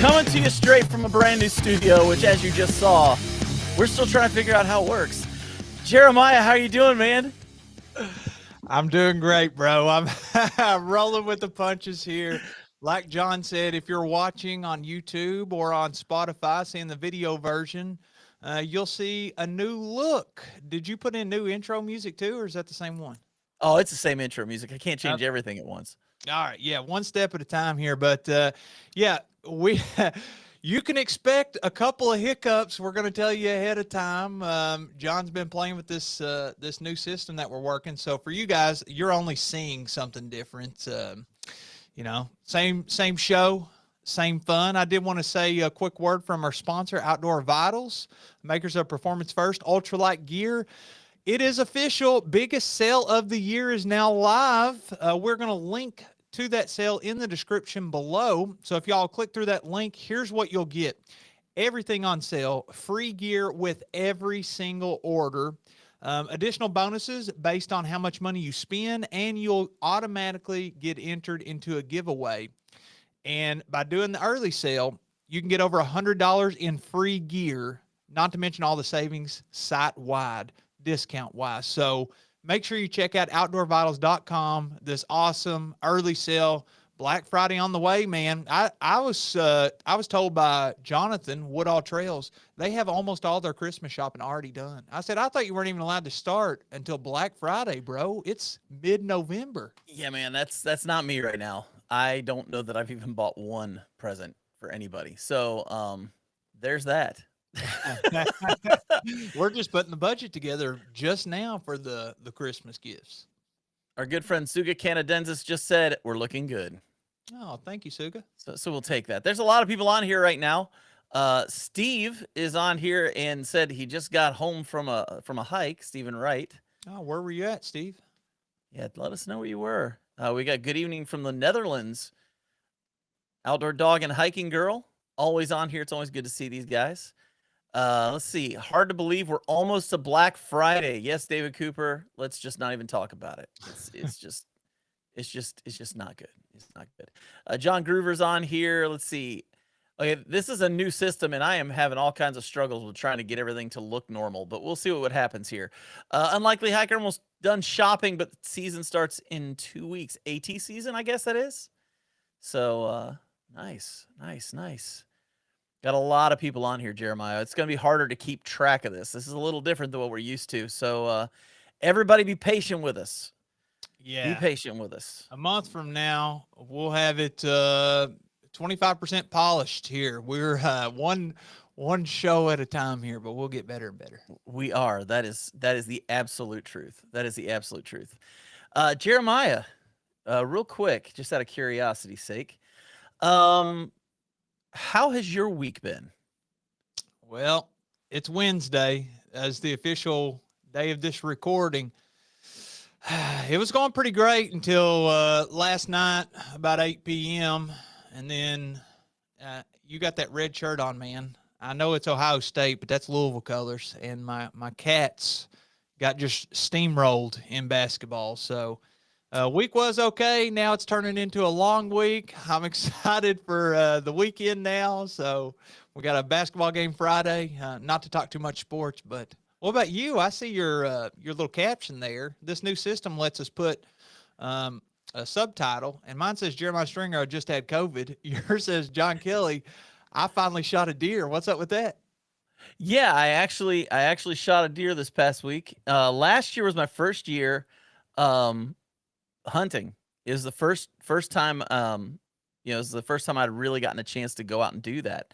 Coming to you straight from a brand new studio, which, as you just saw, we're still trying to figure out how it works. Jeremiah, how are you doing, man? I'm doing great, bro. I'm rolling with the punches here. Like John said, if you're watching on YouTube or on Spotify, seeing the video version, you'll see a new look. Did you put in new intro music too, or is that the same one? Oh, it's the same intro music. I can't change Okay. everything at once. All right, yeah, one step at a time here, but yeah, we you can expect a couple of hiccups. We're going to tell you ahead of time. John's been playing with this new system that we're working, so for you guys, you're only seeing something different. Same show, same fun. I did want to say a quick word from our sponsor, Outdoor Vitals, makers of Performance First ultralight gear. It is official. Biggest sale of the year is now live. We're going to link to that sale in the description below. So if y'all click through that link, here's what you'll get. Everything on sale, free gear with every single order. Additional bonuses based on how much money you spend, and you'll automatically get entered into a giveaway. And by doing the early sale, you can get over $100 in free gear, not to mention all the savings site-wide, discount-wise. So make sure you check out outdoorvitals.com. This awesome early sale. Black Friday on the way, man. I was told by Jonathan Woodall Trails they have almost all their Christmas shopping already done. I said I thought you weren't even allowed to start until Black Friday, bro. It's mid-November. Yeah, man, that's not me right now. I don't know that I've even bought one present for anybody. So, there's that. We're just putting the budget together just now for the Christmas gifts. Our good friend Suga Canadensis just said we're looking good. Oh, thank you, Suga. So we'll take that. There's a lot of people on here right now. Steve is on here and said he just got home from a hike. Stephen Wright. Oh, where were you at, Steve? Yeah, let us know where you were. We got good evening from the Netherlands. Outdoor dog and hiking girl. Always on here. It's always good to see these guys. Let's see. Hard to believe we're almost to Black Friday. Yes, David Cooper. Let's just not even talk about it. It's just not good. It's not good. John Groover's on here. Let's see. Okay, this is a new system, and I am having all kinds of struggles with trying to get everything to look normal, but we'll see what happens here. Unlikely Hiker almost done shopping, but season starts in 2 weeks. AT season, I guess that is. So, nice. Got a lot of people on here, Jeremiah. It's going to be harder to keep track of this. This is a little different than what we're used to. So, everybody be patient with us. Yeah. Be patient with us. A month from now, we'll have it 25% polished here. We're one show at a time here, but we'll get better and better. We are. That is the absolute truth. That is the absolute truth. Jeremiah, real quick, just out of curiosity's sake, how has your week been? Well, it's Wednesday as the official day of this recording. It was going pretty great until last night about 8 p.m. And then you got that red shirt on, man. I know it's Ohio State, but that's Louisville colors. And my Cats got just steamrolled in basketball. So week was okay. Now it's turning into a long week. I'm excited for the weekend now. So we got a basketball game Friday. Not to talk too much sports, but what about you? I see your little caption there. This new system lets us put a subtitle, and mine says Jeremiah Stringer, I just had COVID. Yours says John Kelly, I finally shot a deer. What's up with that? Yeah, I actually shot a deer this past week. Last year was my first year hunting. It was the first time it was the first time I'd really gotten a chance to go out and do that.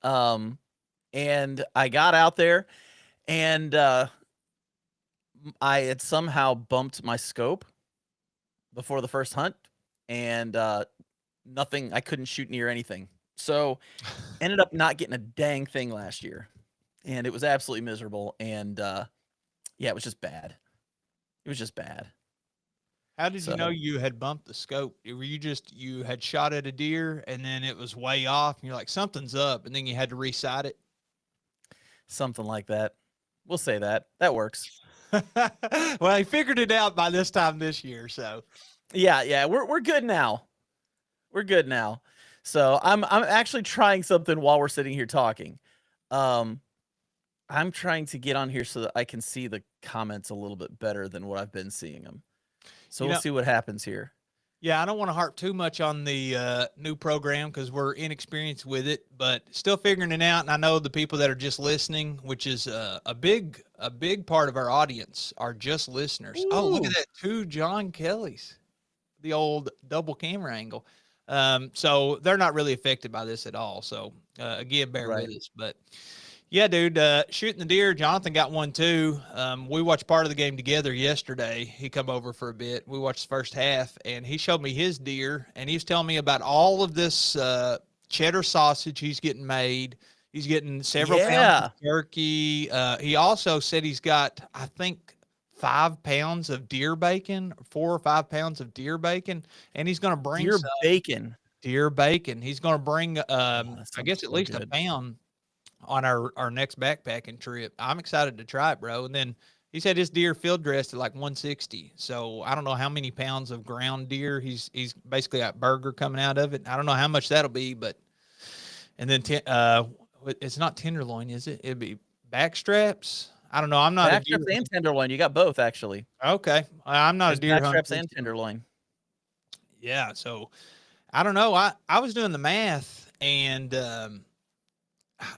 And I got out there, and I had somehow bumped my scope before the first hunt, and nothing. I couldn't shoot near anything, so ended up not getting a dang thing last year, and it was absolutely miserable. And yeah, it was just bad. It was just bad. How did you know you had bumped the scope? Were you had shot at a deer and then it was way off, and you're like, something's up, and then you had to resight it? Something like that. We'll say that. That works. Well, I figured it out by this time this year, so yeah, we're good now. We're good now. So I'm actually trying something while we're sitting here talking. Um, I'm trying to get on here so that I can see the comments a little bit better than what I've been seeing them. So You we'll know, see what happens here. yeah, I don't want to harp too much on the new program because we're inexperienced with it, but still figuring it out. And I know the people that are just listening, which is a big part of our audience, are just listeners. Oh, look at Ooh, that, two John Kellys, the old double camera angle. So they're not really affected by this at all. So again, bear right. with us. But yeah, dude, shooting the deer. Jonathan got one too. We watched part of the game together yesterday. He come over for a bit. We watched the first half, and he showed me his deer, and he was telling me about all of this cheddar sausage he's getting made. He's getting several pounds of Yeah, turkey. He also said he's got, I think, 5 pounds of deer bacon, 4 or 5 pounds of deer bacon, and he's going to bring deer some bacon. deer bacon. He's going to bring, Oh, that I sounds guess, at so least a good. pound on our next backpacking trip. I'm excited to try it, bro. And then he said his deer field dressed at like 160. So I don't know how many pounds of ground deer he's basically got burger coming out of it. I don't know how much that'll be, but and then it's not tenderloin, is it? It'd be back straps. I don't know. I'm not a deer. Backstraps and tenderloin. You got both actually. Okay, I'm not a There's deer hunter. backstraps and tenderloin. Yeah, so I don't know. I was doing the math and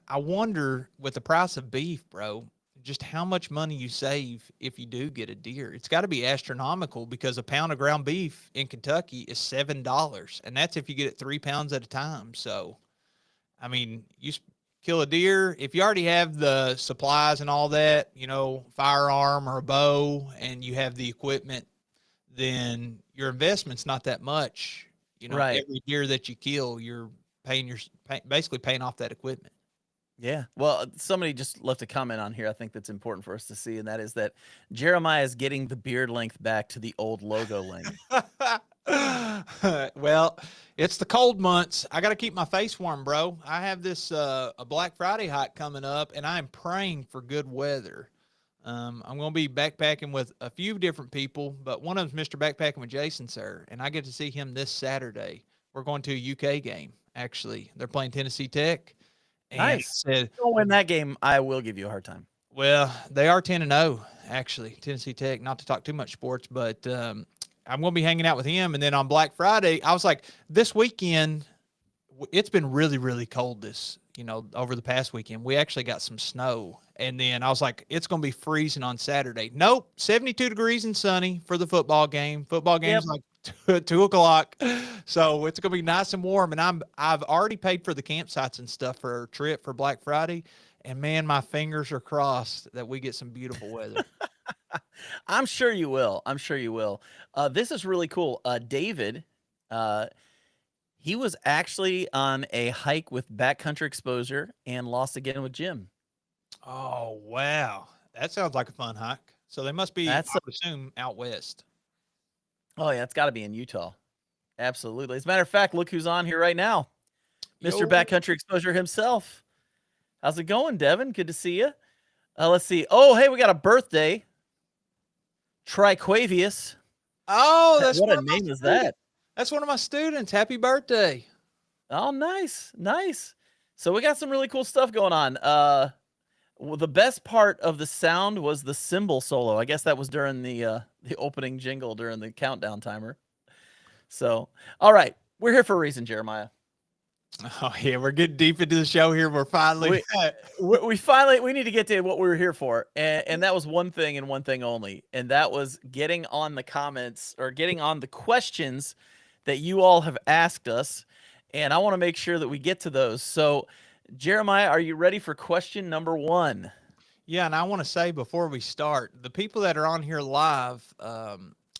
I wonder with the price of beef, bro, just how much money you save if you do get a deer. It's got to be astronomical because a pound of ground beef in Kentucky is $7, and that's if you get it 3 pounds at a time. So, I mean, kill a deer if you already have the supplies and all that, firearm or a bow, and you have the equipment. Then your investment's not that much. Right. Every deer that you kill, you're basically paying off that equipment. Yeah. Well, somebody just left a comment on here I think that's important for us to see, and that is that Jeremiah is getting the beard length back to the old logo length. Well, it's the cold months. I got to keep my face warm, bro. I have this a Black Friday hike coming up, and I'm praying for good weather. I'm going to be backpacking with a few different people, but one of them's Mr. Backpacking with Jason, sir, and I get to see him this Saturday. We're going to a UK game, actually. They're playing Tennessee Tech, and I Nice. said, Don't win that game, I will give you a hard time. well, they are 10-0, actually, Tennessee Tech. Not to talk too much sports, but I'm going to be hanging out with him. And then on Black Friday, I was like, this weekend, it's been really, really cold over the past weekend. We actually got some snow. And then I was like, it's going to be freezing on Saturday. Nope, 72 degrees and sunny for the football game. Football Yep. game's like 2 o'clock. So it's going to be nice and warm. And I've already paid for the campsites and stuff for our trip for Black Friday. And man, my fingers are crossed that we get some beautiful weather. I'm sure you will. I'm sure you will. This is really cool. David, uh, he was actually on a hike with backcountry exposure and lost again with Jim. Oh, wow. That sounds like a fun hike. So they must be, That's I would assume, out west. Oh yeah, it's got to be in Utah. Absolutely. As a matter of fact, look who's on here right now, Mr. Yo. Backcountry Exposure himself. How's it going, Devin? Good to see you. Let's see. Oh, hey, we got a birthday. Triquavius. Oh, that's What one a of my name is students. that? That's one of my students. Happy birthday. Oh, nice, nice. So we got some really cool stuff going on. Well, the best part of the sound was the cymbal solo. I guess that was during the opening jingle during the countdown timer. So, all right, we're here for a reason, Jeremiah. Oh, yeah. We're getting deep into the show here. We're finally. We finally we need to get to what we were here for, and that was one thing and one thing only, and that was getting on the comments or getting on the questions that you all have asked us, and I want to make sure that we get to those. So, Jeremiah, are you ready for question number 1? Yeah. And I want to say before we start, the people that are on here live,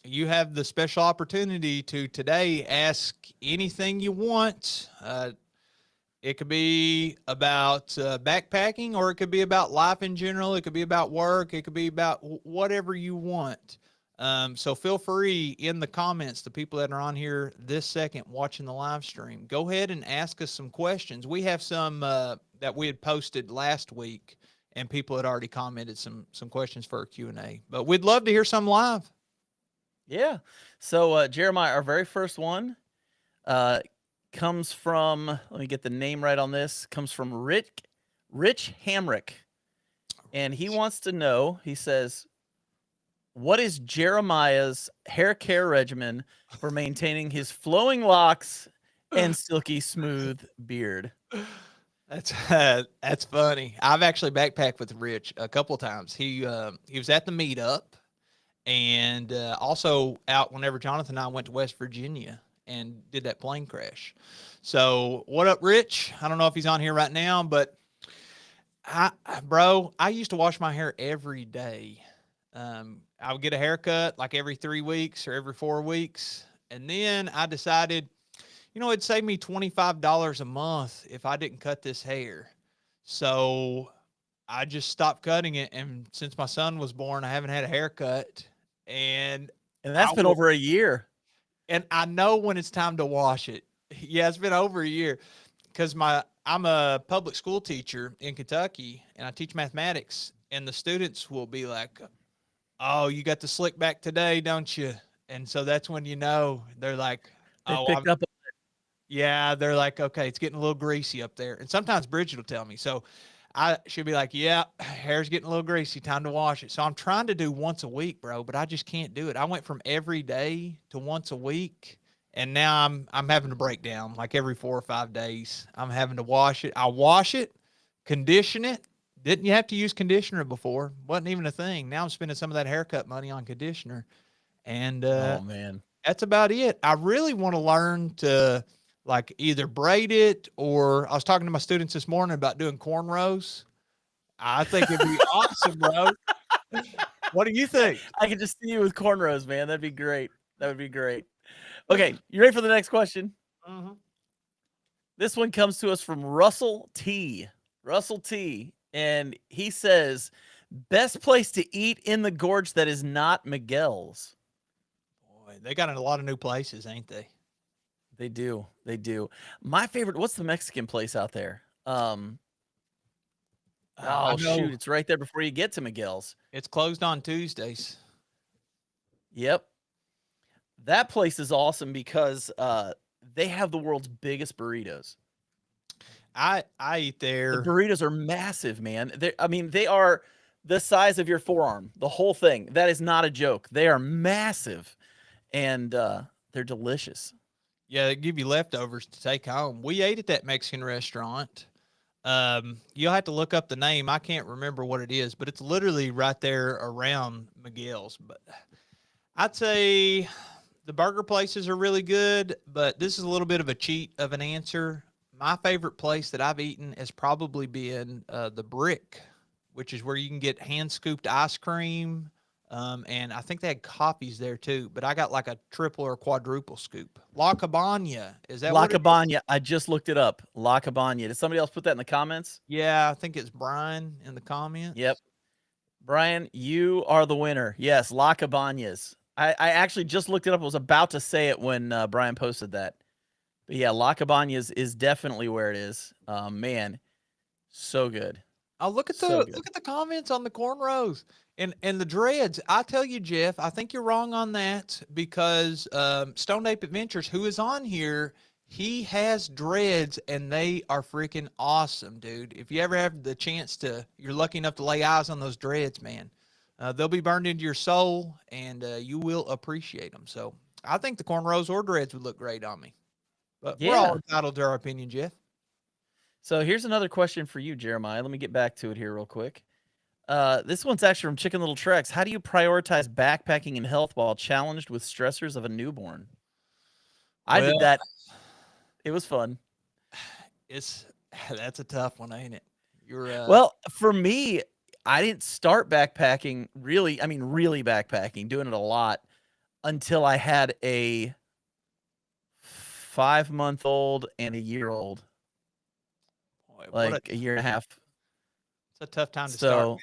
you have the special opportunity to today ask anything you want. It could be about backpacking, or it could be about life in general. It could be about work. It could be about whatever you want. So feel free in the comments, the people that are on here this second watching the live stream, go ahead and ask us some questions. We have some that we had posted last week, and people had already commented some questions for our Q&A. But we'd love to hear some comes from, let me get the name right on this, comes from Rich Hamrick. And he wants to know, he says, what is Jeremiah's hair care regimen for maintaining his flowing locks and silky smooth beard? That's funny. I've actually backpacked with Rich a couple of times. He was at the meetup, and also out whenever Jonathan and I went to West Virginia and did that plane crash. So what up, Rich? I don't know if he's on here right now, but I used to wash my hair every day. I would get a haircut like every 3 weeks or every 4 weeks. And then I decided, it'd save me $25 a month if I didn't cut this hair. So I just stopped cutting it. And since my son was born, I haven't had a haircut. And And that's been over a year. And I know when it's time to wash it. Yeah, it's been over a year because I'm a public school teacher in Kentucky and I teach mathematics. And the students will be like, "Oh, you got the slick back today, don't you?" And so that's when they're like, They "Oh, picked up. yeah." They're like, "Okay, it's getting a little greasy up there." And sometimes Bridget will tell me. So I should be like, "Yeah, hair's getting a little greasy. Time to wash it." So I'm trying to do once a week, bro, but I just can't do it. I went from every day to once a week, and now I'm having to break down like every 4 or 5 days. I'm having to wash it. I wash it, condition it. Didn't you have to use conditioner before? Wasn't even a thing. Now I'm spending some of that haircut money on conditioner, and Oh, man. that's about it. I really want to learn to like either braid it or I was talking to my students this morning about doing cornrows. I think it'd be awesome, bro. What do you think? I can just see you with cornrows, man. That'd be great. That would be great. Okay, you ready for the next question? Mm-hmm. This one comes to us from Russell T. Russell T. And he says, best place to eat in the gorge that is not Miguel's. Boy, they got in a lot of new places, ain't they? They do. They do. My favorite, what's the Mexican place out there? Oh, shoot. It's right there before you get to Miguel's. It's closed on Tuesdays. Yep. That place is awesome because they have the world's biggest burritos. I eat there. The burritos are massive, man. They are the size of your forearm, the whole thing. That is not a joke. They are massive, and they're delicious. Yeah, they give you leftovers to take home. We ate at that Mexican restaurant. You'll have to look up the name. I can't remember what it is, but it's literally right there around Miguel's. But I'd say the burger places are really good, but this is a little bit of a cheat of an answer. My favorite place that I've eaten has probably been the Brick, which is where you can get hand scooped ice cream. And I think they had coffees there too, but I got like a triple or quadruple scoop. La Cabana, is that La what it is? Cabana? I just looked it up. La Cabana. Did somebody else put that in the comments? Yeah, I think it's Brian in the comments. Yep. Brian, you are the winner. Yes, La Cabanas. I actually just looked it up. I was about to say it when Brian posted that. But yeah, La Cabanas is definitely where it is. Man, so good. Oh, look at So the comments on the cornrows and the dreads. I tell you, Jeff, I think you're wrong on that because Stone Ape Adventures, who is on here, he has dreads and they are freaking awesome, dude. If you ever have the chance you're lucky enough to lay eyes on those dreads, man, they'll be burned into your soul and you will appreciate them. So I think the cornrows or dreads would look great on me. But we're all entitled to our opinion, Jeff. So here's another question for you, Jeremiah. Let me get back to it here real quick. This one's actually from Chicken Little Treks. How do you prioritize backpacking and health while challenged with stressors of a newborn? I did that. It was fun. That's a tough one, ain't it? Well, for me, I didn't start backpacking really. I mean, really backpacking, doing it a lot until I had a 5-month-old and a year-old. Like a year and a half. It's a tough time to start.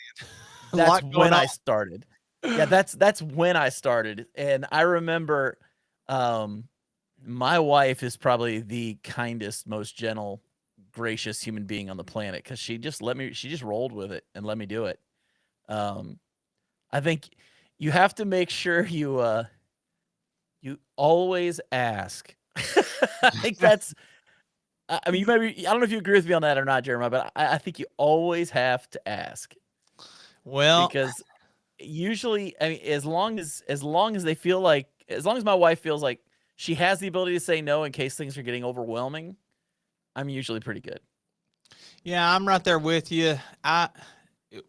That's when I started. Yeah, that's when I started. And I remember my wife is probably the kindest, most gentle, gracious human being on the planet because she just rolled with it and let me do it. I think you have to make sure you always ask. I think I mean, you maybe I don't know if you agree with me on that or not, Jeremiah, but I think you always have to ask Well, because usually, I mean, as long as they feel like, as long as my wife feels like she has the ability to say no in case things are getting overwhelming, I'm usually pretty good. yeah, I'm right there with you.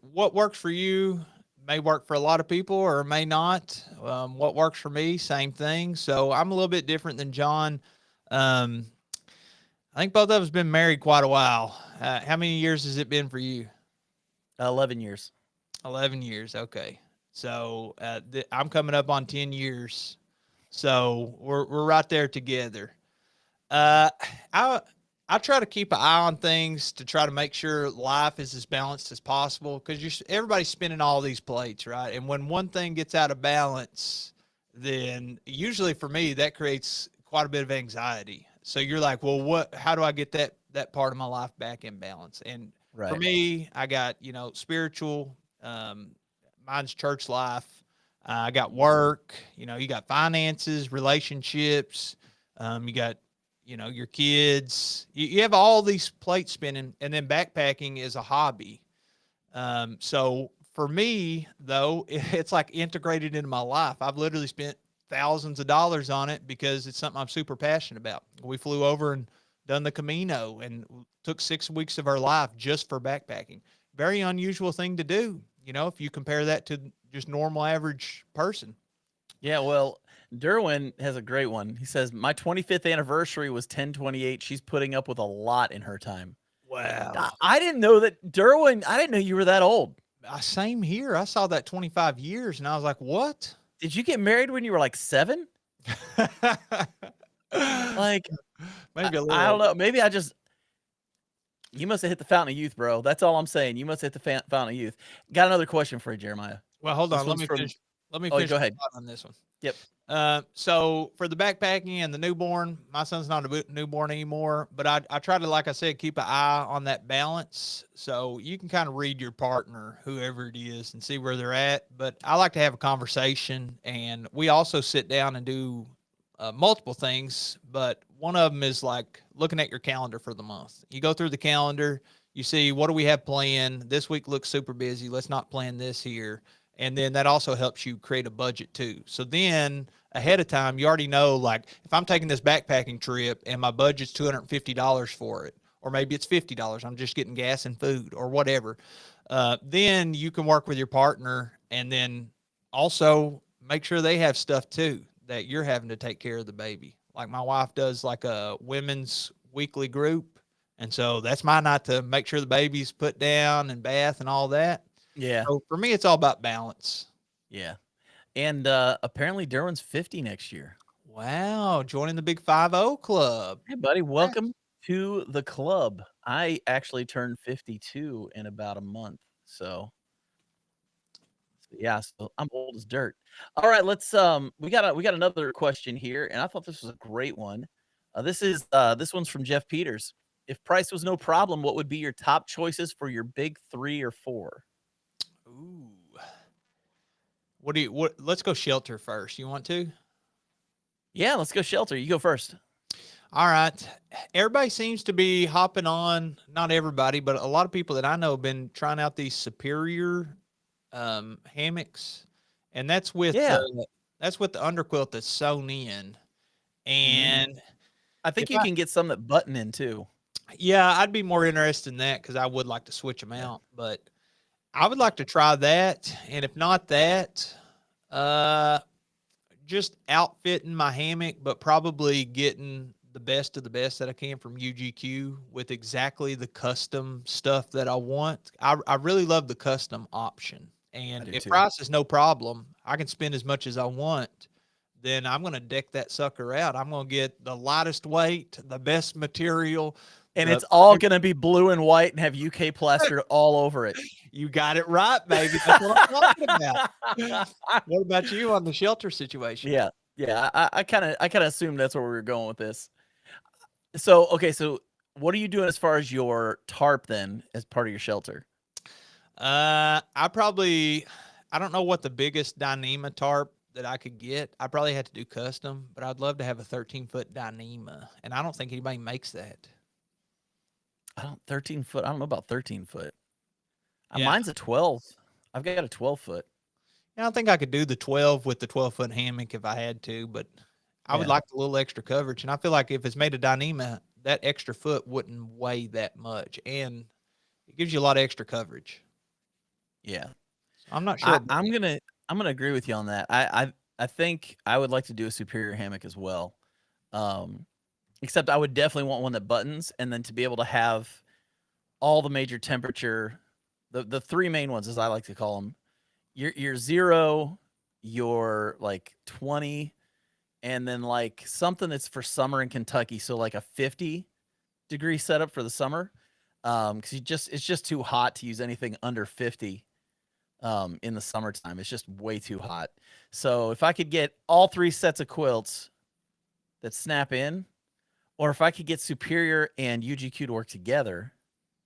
What works for you may work for a lot of people or may not. What works for me, same thing. So I'm a little bit different than John. Um, I think both of us been married quite a while. How many years has it been for you? 11 years. 11 years. Okay. So I'm coming up on 10 years. So we're right there together. Uh, I I try to keep an eye on things to try to make sure life is as balanced as possible because everybody's spinning all these plates, right? And when one thing gets out of balance, then usually for me that creates quite a bit of anxiety. So you're like, well, what? How do I get that part of my life back in balance? And for Right. me, I got spiritual. Mine's church life. I got work. You got finances, relationships. You got your kids. You have all these plates spinning, and then backpacking is a hobby. So for me, though, it's like integrated into my life. I've literally spent thousands of dollars on it because it's something I'm super passionate about. We flew over and done the Camino and took 6 weeks of our life just for backpacking. Very unusual thing to do, if you compare that to just normal average person. Yeah, well, Derwin has a great one. He says, "My 25th anniversary was 10/28. She's putting up with a lot in her time." I, Wow. I didn't know that Derwin. I didn't know you were that old. Same here. I saw that 25 years and I was like, what? Did you get married when you were like 7? Like, Maybe a I little. don't know. Maybe I just you must have hit the fountain of youth, bro. That's all I'm saying. You must have hit the fountain of youth. Got another question for you, Jeremiah. Well, hold This on. Let one's me from. finish. Let me Oh, finish go my ahead. thought on this one. Yep. So for the backpacking and the newborn, my son's not a newborn anymore, but I try to, like I said, keep an eye on that balance. So you can kind of read your partner, whoever it is, and see where they're at. But I like to have a conversation, and we also sit down and do multiple things. But one of them is like looking at your calendar for the month. You go through the calendar, you see what do we have planned. This week looks super busy. Let's not plan this here. And then that also helps you create a budget too. So then ahead of time, you already know, like, if I'm taking this backpacking trip and my budget's $250 for it, or maybe it's $50, I'm just getting gas and food or whatever. Then you can work with your partner and then also make sure they have stuff too that you're having to take care of the baby. Like my wife does like a women's weekly group. And so that's my night to make sure the baby's put down and bath and all that. Yeah. So for me, it's all about balance. Yeah. And apparently Derwin's 50 next year. Wow, joining the Big 50 club. Hey, buddy, Congrats. welcome to the club. I actually turned 52 in about a month. So yeah, so I'm old as dirt. All right, let's we got another question here, and I thought this was a great one. This one's from Jeff Peters. If price was no problem, what would be your top choices for your big 3 or 4? Ooh. What let's go shelter first. You want to? Yeah, let's go shelter. You go first. All right. Everybody seems to be hopping on, not everybody, but a lot of people that I know have been trying out these superior hammocks. And Yeah. that's with the underquilt that's sewn in. Mhm. And I if think you I can get some that button in too. yeah, I'd be more interested in that because I would like to switch them Yeah. out. But I would like to try that. And if not that, uh just outfitting my hammock, but probably getting the best of the best that I can from UGQ with exactly the custom stuff that I want. I really love the custom option. I And do if too. price is no problem, I can spend as much as I want. Then I'm going to deck that sucker out. I'm going to get the lightest weight, the best material, And the it's all gonna be blue and white and have UK plastered all over it. you got it right, baby. That's what I'm talking about. What about you on the shelter situation? Yeah, yeah, I kinda assumed that's where we were going with this. So, okay, so what are you doing as far as your tarp then as part of your shelter? I don't know what the biggest Dyneema tarp that I could get. I probably had to do custom, but I'd love to have a 13-foot Dyneema, and I don't think anybody makes that. I don't 13 foot. I don't know about 13 foot. Yeah. Mine's a 12. I've got a 12 foot. I don't think I could do the 12 with the 12-foot hammock if I had to, but I would Yeah. like a little extra coverage. And I feel like if it's made of Dyneema, that extra foot wouldn't weigh that much. And it gives you a lot of extra coverage. Yeah. So I'm not sure. I'm gonna agree with you on that. I think I would like to do a superior hammock as well. Um, except I would definitely want one that buttons, and then to be able to have all the major temperature, the three main ones as I like to call them. Your 0, your like 20, and then like something that's for summer in Kentucky, so like a 50-degree setup for the summer. Because it's just too hot to use anything under 50 in the summertime. It's just way too hot. So if I could get all 3 sets of quilts that snap in, or if I could get Superior and UGQ to work together,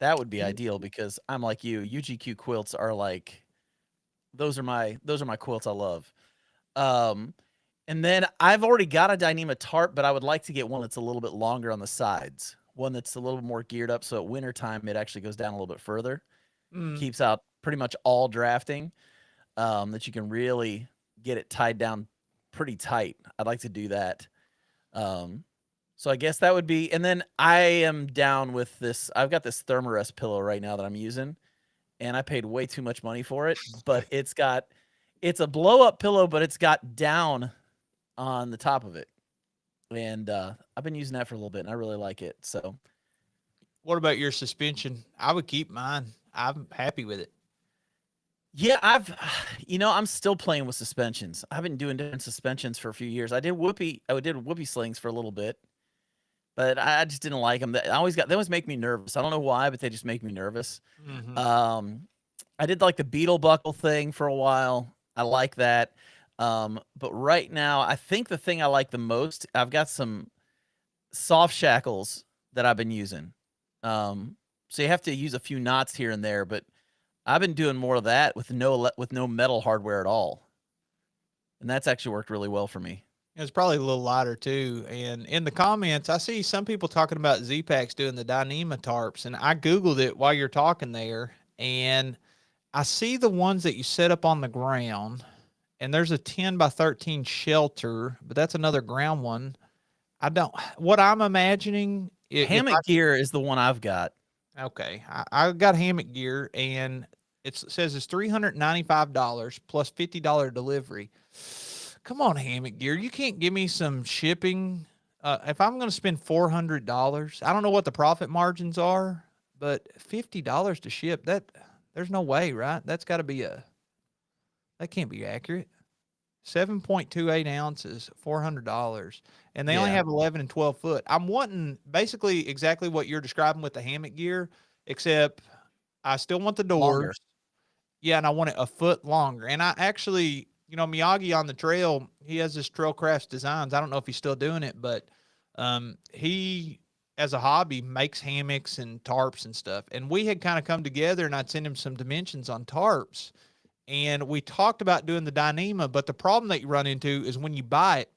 that would be ideal because I'm like you. UGQ quilts are like those are my quilts I love. Um, and then I've already got a Dyneema tarp, but I would like to get one that's a little bit longer on the sides, one that's a little more geared up, so at wintertime it actually goes down a little bit further, Mm. keeps out pretty much all drafting. That you can really get it tied down pretty tight. I'd like to do that. Um, so I guess that would be, and then I am down with this. I've got this Thermarest pillow right now that I'm using, and I paid way too much money for it. But it's a blow up pillow, but it's got down on the top of it, and I've been using that for a little bit, and I really like it. So What about your suspension? I would keep mine. I'm happy with it. yeah, I'm still playing with suspensions. I've been doing different suspensions for a few years. I did whoopee slings for a little bit, but I just didn't like them. They always make me nervous. I don't know why, but they just make me nervous. Mm-hmm. I did like the beetle buckle thing for a while. I like that. But right now, I think the thing I like the most, I've got some soft shackles that I've been using. So you have to use a few knots here and there, but I've been doing more of that with no metal hardware at all, and that's actually worked really well for me. It's probably a little lighter too. And in the comments, I see some people talking about Z-Packs doing the Dyneema tarps, and I googled it while you're talking there, and I see the ones that you set up on the ground, and there's a 10 by 13 shelter, but that's another ground one. I don't. What I'm imagining, if Hammock gear is the one I've got. okay, I got hammock gear, and it says it's $395 plus $50 delivery. Come on, hammock gear, you can't give me some shipping. If I'm going to spend $400, I don't know what the profit margins are, but $50 to ship, that there's no way, right? That's got to be that can't be accurate. 7.28 ounces, $400, and they only Yeah, have 11 and 12 foot. I'm wanting basically exactly what you're describing with the hammock gear, except I still want the longer. doors. Yeah, and I want it a foot longer. And I actually, Miyagi on the trail, he has this Trailcrafts Designs. I don't know if he's still doing it, but he, as a hobby, makes hammocks and tarps and stuff. And we had kind of come together, and I'd send him some dimensions on tarps. And we talked about doing the Dyneema, but the problem that you run into is when you buy it,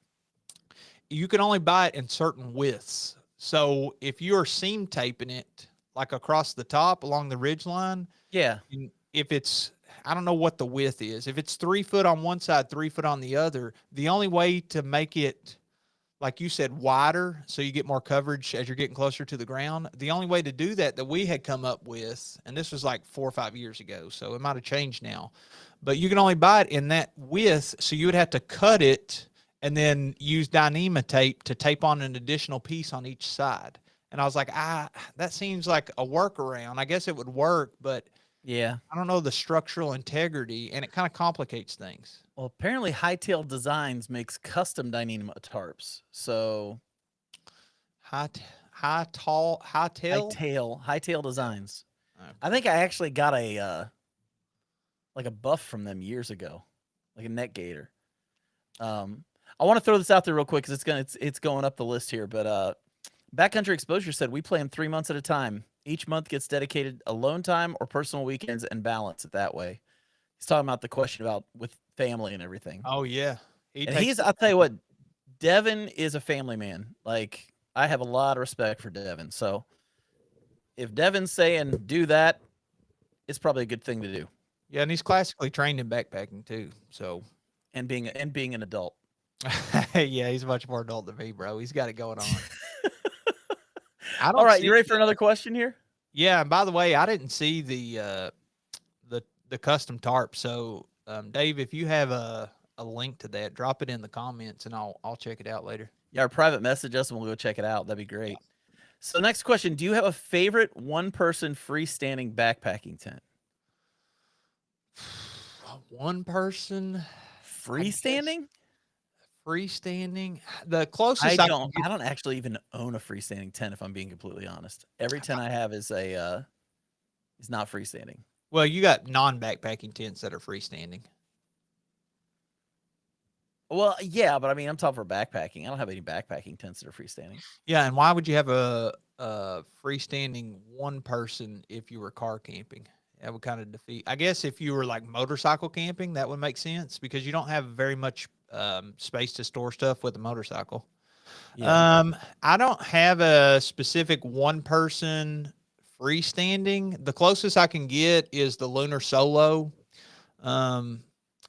you can only buy it in certain widths. So if you're seam taping it like across the top along the ridge line, Yeah, if it's, I don't know what the width is. If it's 3 foot on one side, 3 foot on the other, the only way to make it, like you said, wider so you get more coverage as you're getting closer to the ground, the only way to do that that we had come up with, and this was like 4 or 5 years ago, so it might have changed now, but you can only buy it in that width, so you would have to cut it and then use Dyneema tape to tape on an additional piece on each side. And I was like, that seems like a workaround. I guess it would work, but yeah. I don't know the structural integrity, and it kind of complicates things. Well, apparently Hightail Designs makes custom Dyneema tarps. So High, high tail. Hightail Designs. Okay. I think I actually got a like a buff from them years ago, like a neck gator. I want to throw this out there real quick because it's going up the list here. But Backcountry Exposure said we play them 3 months at a time. Each month gets dedicated alone time or personal weekends and balance it that way. He's talking about the question about with family and everything. Oh yeah, And I'll tell you what, Devin is a family man. Like I have a lot of respect for Devin. So if Devin's saying do that, it's probably a good thing to do. Yeah, and he's classically trained in backpacking too. So, And being an adult. yeah, he's much more adult than me, bro. He's got it going on. I All don't right, you see. ready for another question here? Yeah, and by the way, I didn't see the custom tarp. So, Dave, if you have a link to that, drop it in the comments, and I'll check it out later. Yeah, or private message us and we'll go check it out. That'd be great. So next question, do you have a favorite one-person freestanding backpacking tent? One person, I guess Freestanding? freestanding. The closest I can I get. don't actually even own a freestanding tent if I'm being completely honest. Every tent I have is not freestanding. Well, you got non-backpacking tents that are freestanding. Well, yeah, but I mean I'm talking for backpacking. I don't have any backpacking tents that are freestanding. Yeah, and why would you have a freestanding one person if you were car camping? That would kind of defeat. I guess if you were like motorcycle camping, that would make sense because you don't have very much space to store stuff with a motorcycle. Yeah. I don't have a specific one person freestanding. The closest I can get is the Lunar Solo. Um,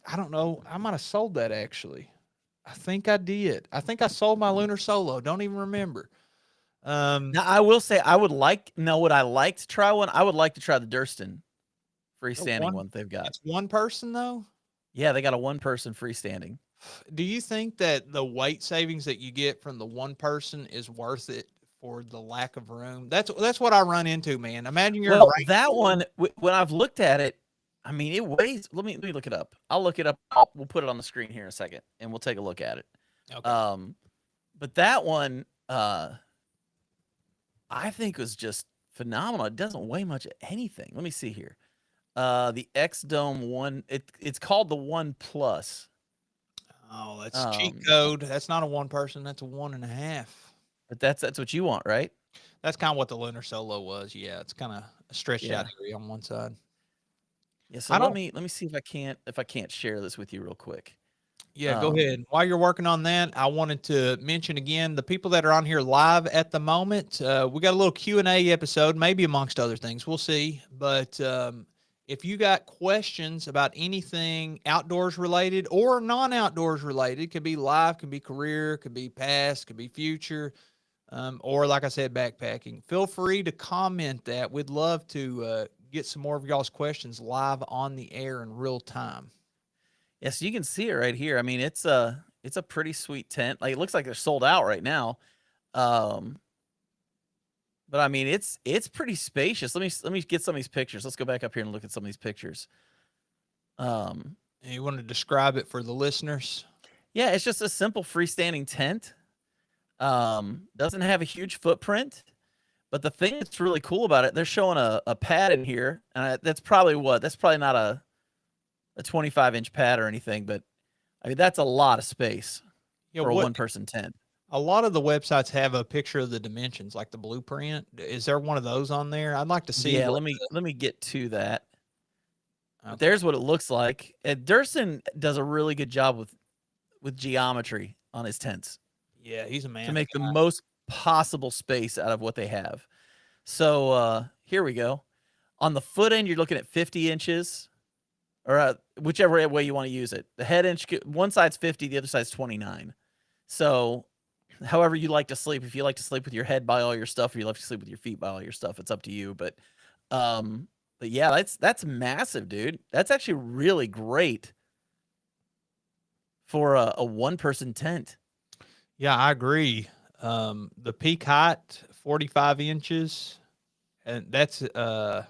I don't know. I might have sold that actually. I think I did. I think I sold my Lunar Solo. Don't even remember. Um, Now I will say I would like no would I like to try one? I would like to try the Durston freestanding one. one they've got. It's one person though. Yeah, they got a one-person freestanding. Do you think that the weight savings that you get from the one person is worth it for the lack of room? That's what I run into, man. Imagine you're in a Well, that rainstorm. one when I've looked at it, I mean it weighs. Let me look it up. I'll look it up. We'll put it on the screen here in a second, and we'll take a look at it. Okay. Um, but that one, I think was just phenomenal. It doesn't weigh much of anything. Let me see here. The X Dome one. It's called the One Plus. Oh, that's cheat Um, code. That's not a one person. That's a one and a half. but that's what you want, right? That's kind of what the Lunar Solo was. Yeah, it's kind of a stretched out Yeah. area on one side. Yeah. So I let don't. me let me see if I can't share this with you real quick. Yeah, go Um, ahead. While you're working on that, I wanted to mention again the people that are on here live at the moment. We got a little Q&A episode, maybe amongst other things. We'll see. But if you got questions about anything outdoors related or non-outdoors related, could be life, could be career, could be past, could be future, or like I said, backpacking. Feel free to comment that. We'd love to get some more of y'all's questions live on the air in real time. Yeah, so you can see it right here. I mean, it's a pretty sweet tent. Like it looks like they're sold out right now. Um, but I mean, it's pretty spacious. Let me get some of these pictures. Let's go back up here and look at some of these pictures. Um, And you want to describe it for the listeners? yeah, it's just a simple freestanding tent. Doesn't have a huge footprint, but the thing that's really cool about it, they're showing a pad in here, and that's probably not a 25-inch pad or anything, but I mean that's a lot of space Yeah, for a what one person tent. a lot of the websites have a picture of the dimensions, like the blueprint. Is there one of those on there? I'd like to see Yeah, what let me get to that. But okay. there's what it looks like. And Durson does a really good job with geometry on his tents Yeah, he's a to math make the guy. most possible space out of what they have. So here we go. On the foot end, you're looking at 50 inches, or whichever way you want to use it. The head inch, one side's 50, the other side's 29. So, however you like to sleep, if you like to sleep with your head by all your stuff, or you like to sleep with your feet by all your stuff, it's up to you. Um, but yeah, that's massive, dude. That's actually really great for a one person tent. Yeah, I agree. The peak height, 45 inches, and that's Well,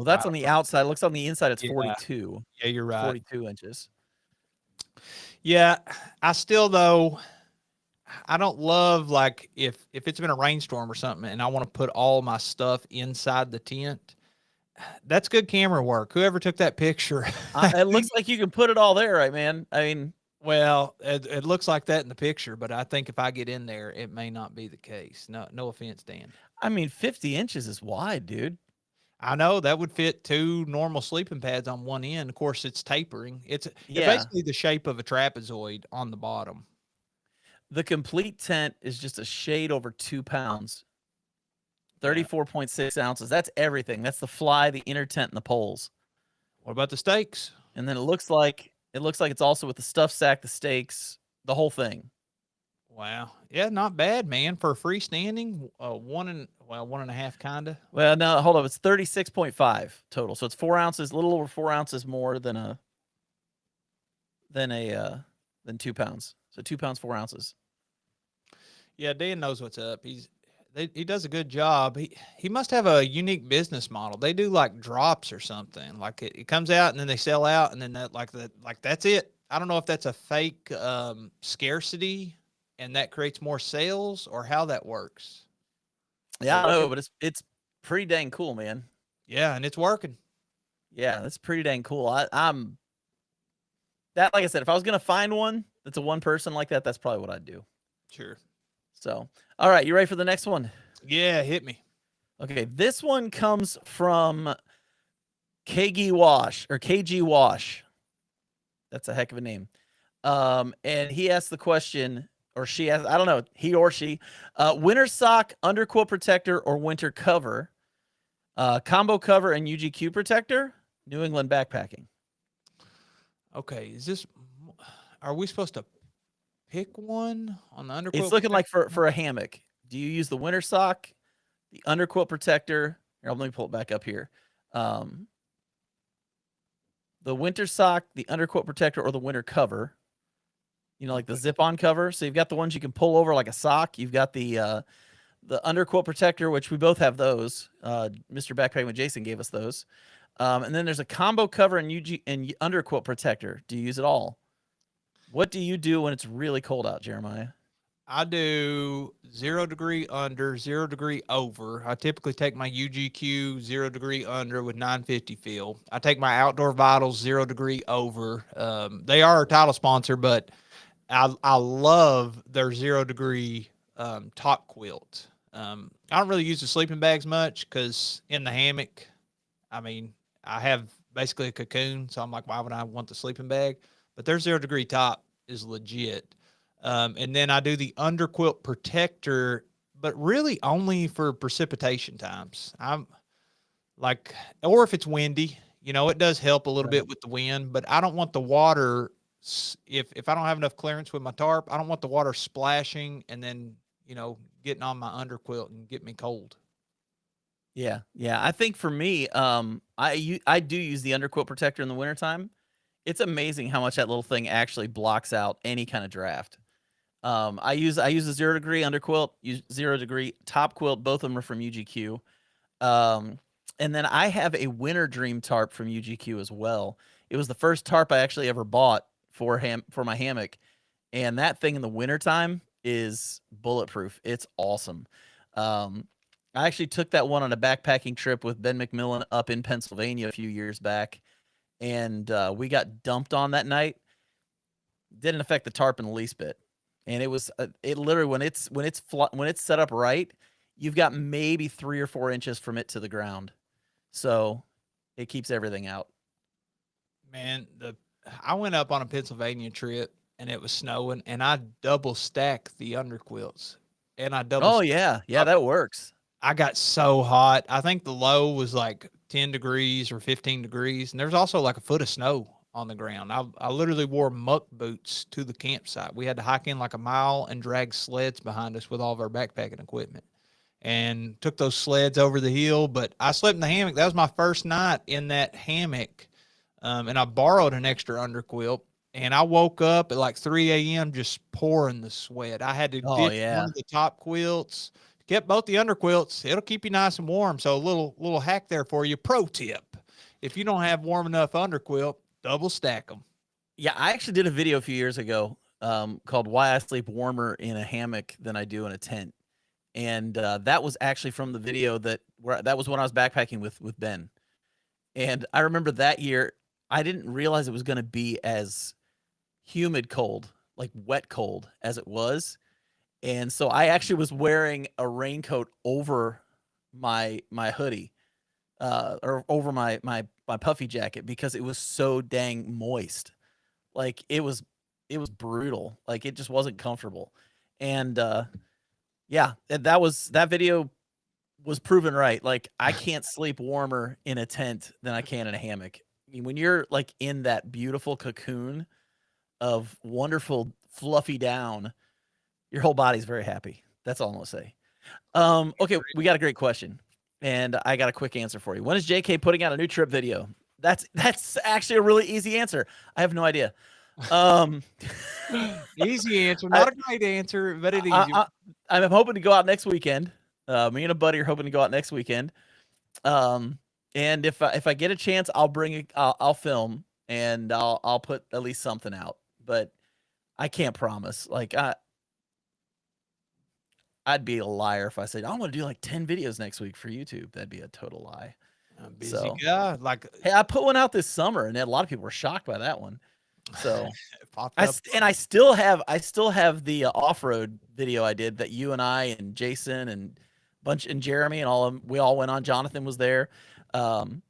I, that's on the outside. It looks on the inside, it's yeah, 42. yeah, you're It's right. 42 inches. Yeah, I still though I don't love like if it's been a rainstorm or something and I want to put all my stuff inside the tent. That's good camera work. Whoever took that picture, I It looks think. like you can put it all there, right, man? I mean, Well, it looks like that in the picture, but I think if I get in there, it may not be the case. No, no offense, Dan. 50 inches is wide, dude. I know that would fit two normal sleeping pads on one end. Of course, it's tapering. It's Yeah. basically the shape of a trapezoid on the bottom. The complete tent is just a shade over 2 pounds. Yeah. 34.6 ounces. That's everything. That's the fly, the inner tent, and the poles. What about the steaks? And then it looks like it's also with the stuff sack, the steaks, the whole thing. Wow. Yeah, not bad, man. For freestanding, 1.5 kinda. Well, no, hold up. It's 36.5 total. So it's 4 ounces, a little over 4 ounces more than than 2 pounds. So 2 pounds, 4 ounces. Yeah, Dan knows what's up. He does a good job. He must have a unique business model. They do like drops or something. Like it comes out and then they sell out and then that's it. I don't know if that's a fake scarcity and that creates more sales or how that works. Yeah, I know, but it's pretty dang cool, man. Yeah, and it's working. Yeah, that's pretty dang cool. I'm that like I said, if I was gonna find one that's a one person like that, that's probably what I'd do. Sure. So, all right, you ready for the next one? Yeah, hit me. Okay, this one comes from KG Wash or KG Wash. That's a heck of a name. And he asked the question, or she asked, I don't know, he or she, winter sock, underquilt protector, or winter cover, combo cover and UGQ protector, New England backpacking. Okay, are we supposed to pick one on the underquilt? It's looking like for a hammock. Do you use the winter sock, the underquilt protector? Here, let me pull it back up here. The winter sock, the underquilt protector, or the winter cover. You know, like the zip-on cover. So you've got the ones you can pull over like a sock. You've got the underquilt protector, which we both have those. Mr. Backpacking with Jason gave us those. And then there's a combo cover and underquilt protector. Do you use it all? What do you do when it's really cold out, Jeremiah? I do 0 degree under, 0 degree over. I typically take my UGQ 0 degree under with 950 feel. I take my Outdoor Vitals 0 degree over. They are a title sponsor, but I love their 0 degree top quilt. I don't really use the sleeping bags much because in the hammock, I mean, I have basically a cocoon, so I'm like, why would I want the sleeping bag? But their 0 degree top is legit. And then I do the underquilt protector, but really only for precipitation times. I'm like, or if it's windy, it does help a little bit with the wind, but I don't want the water. If I don't have enough clearance with my tarp, I don't want the water splashing and then, getting on my underquilt and get me cold. Yeah. I think for me, I do use the underquilt protector in the wintertime. It's amazing how much that little thing actually blocks out any kind of draft. I use a 0 degree underquilt, use 0 degree top quilt. Both of them are from UGQ. And then I have a Winter Dream tarp from UGQ as well. It was the first tarp I actually ever bought for my hammock, and that thing in the wintertime is bulletproof. It's awesome. I actually took that one on a backpacking trip with Ben McMillan up in Pennsylvania a few years back, and we got dumped on that night. Didn't affect the tarp in the least bit. And it was it literally when it's set up right, you've got maybe 3 or 4 inches from it to the ground, so it keeps everything out. Man, I went up on a Pennsylvania trip and it was snowing, and I double stacked the underquilts, and I double. Oh yeah, that works. I got so hot. I think the low was like 10 degrees or 15 degrees, and there's also like a foot of snow on the ground. I literally wore muck boots to the campsite. We had to hike in like a mile and drag sleds behind us with all of our backpacking equipment, and took those sleds over the hill. But I slept in the hammock. That was my first night in that hammock. And I borrowed an extra underquilt, and I woke up at like 3 a.m. just pouring the sweat. I had to ditch one of the top quilts, kept both the underquilts. It'll keep you nice and warm. So a little hack there for you. Pro tip: if you don't have warm enough underquilt, double stack them. Yeah, I actually did a video a few years ago called "Why I Sleep Warmer in a Hammock Than I Do in a Tent," and that was actually from the video that was when I was backpacking with Ben. And I remember that year, I didn't realize it was going to be as humid cold, like wet cold, as it was. And so I actually was wearing a raincoat over my hoodie, or over my puffy jacket, because it was so dang moist. Like it was brutal. Like it just wasn't comfortable. And yeah, that video was proven right. Like, I can't sleep warmer in a tent than I can in a hammock. I mean, when you're, like, in that beautiful cocoon of wonderful fluffy down, your whole body's very happy. That's all I'm gonna say. Okay, we got a great question, and I got a quick answer for you. When is JK putting out a new trip video? That's actually a really easy answer. I have no idea. Um, Easy answer, I not a great answer, but it I easy. I I'm hoping to go out next weekend. Me and a buddy are hoping to go out next weekend. Um, and if I get a chance, I'll film and I'll put at least something out. But I can't promise. Like I'd be a liar if I said I'm gonna do like 10 videos next week for YouTube. That'd be a total lie. A busy So guy, like hey, I put one out this summer, and a lot of people were shocked by that one. So popped up. I still have the off-road video I did that you and I and Jason and Jeremy and all of them, we all went on. Jonathan was there. Um,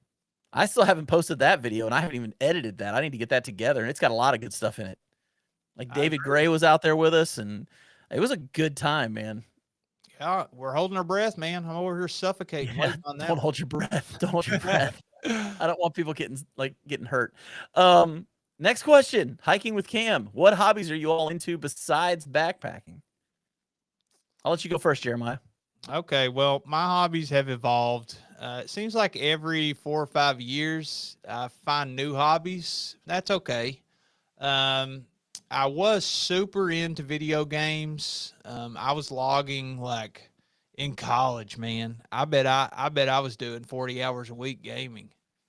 I still haven't posted that video, and I haven't even edited that. I need to get that together, and it's got a lot of good stuff in it. Like I David agree. Gray was out there with us, and it was a good time, man. Yeah, we're holding our breath, man. I'm over here suffocating Yeah, waiting on that. don't hold your breath. Don't hold your breath. I don't want people getting hurt. Next question. Hiking with Cam. What hobbies are you all into besides backpacking? I'll let you go first, Jeremiah. Okay, well, my hobbies have evolved. It seems like every 4 or 5 years, I find new hobbies. That's okay. Um, I was super into video games. I was logging like in college, man. I bet I was doing 40 hours a week gaming,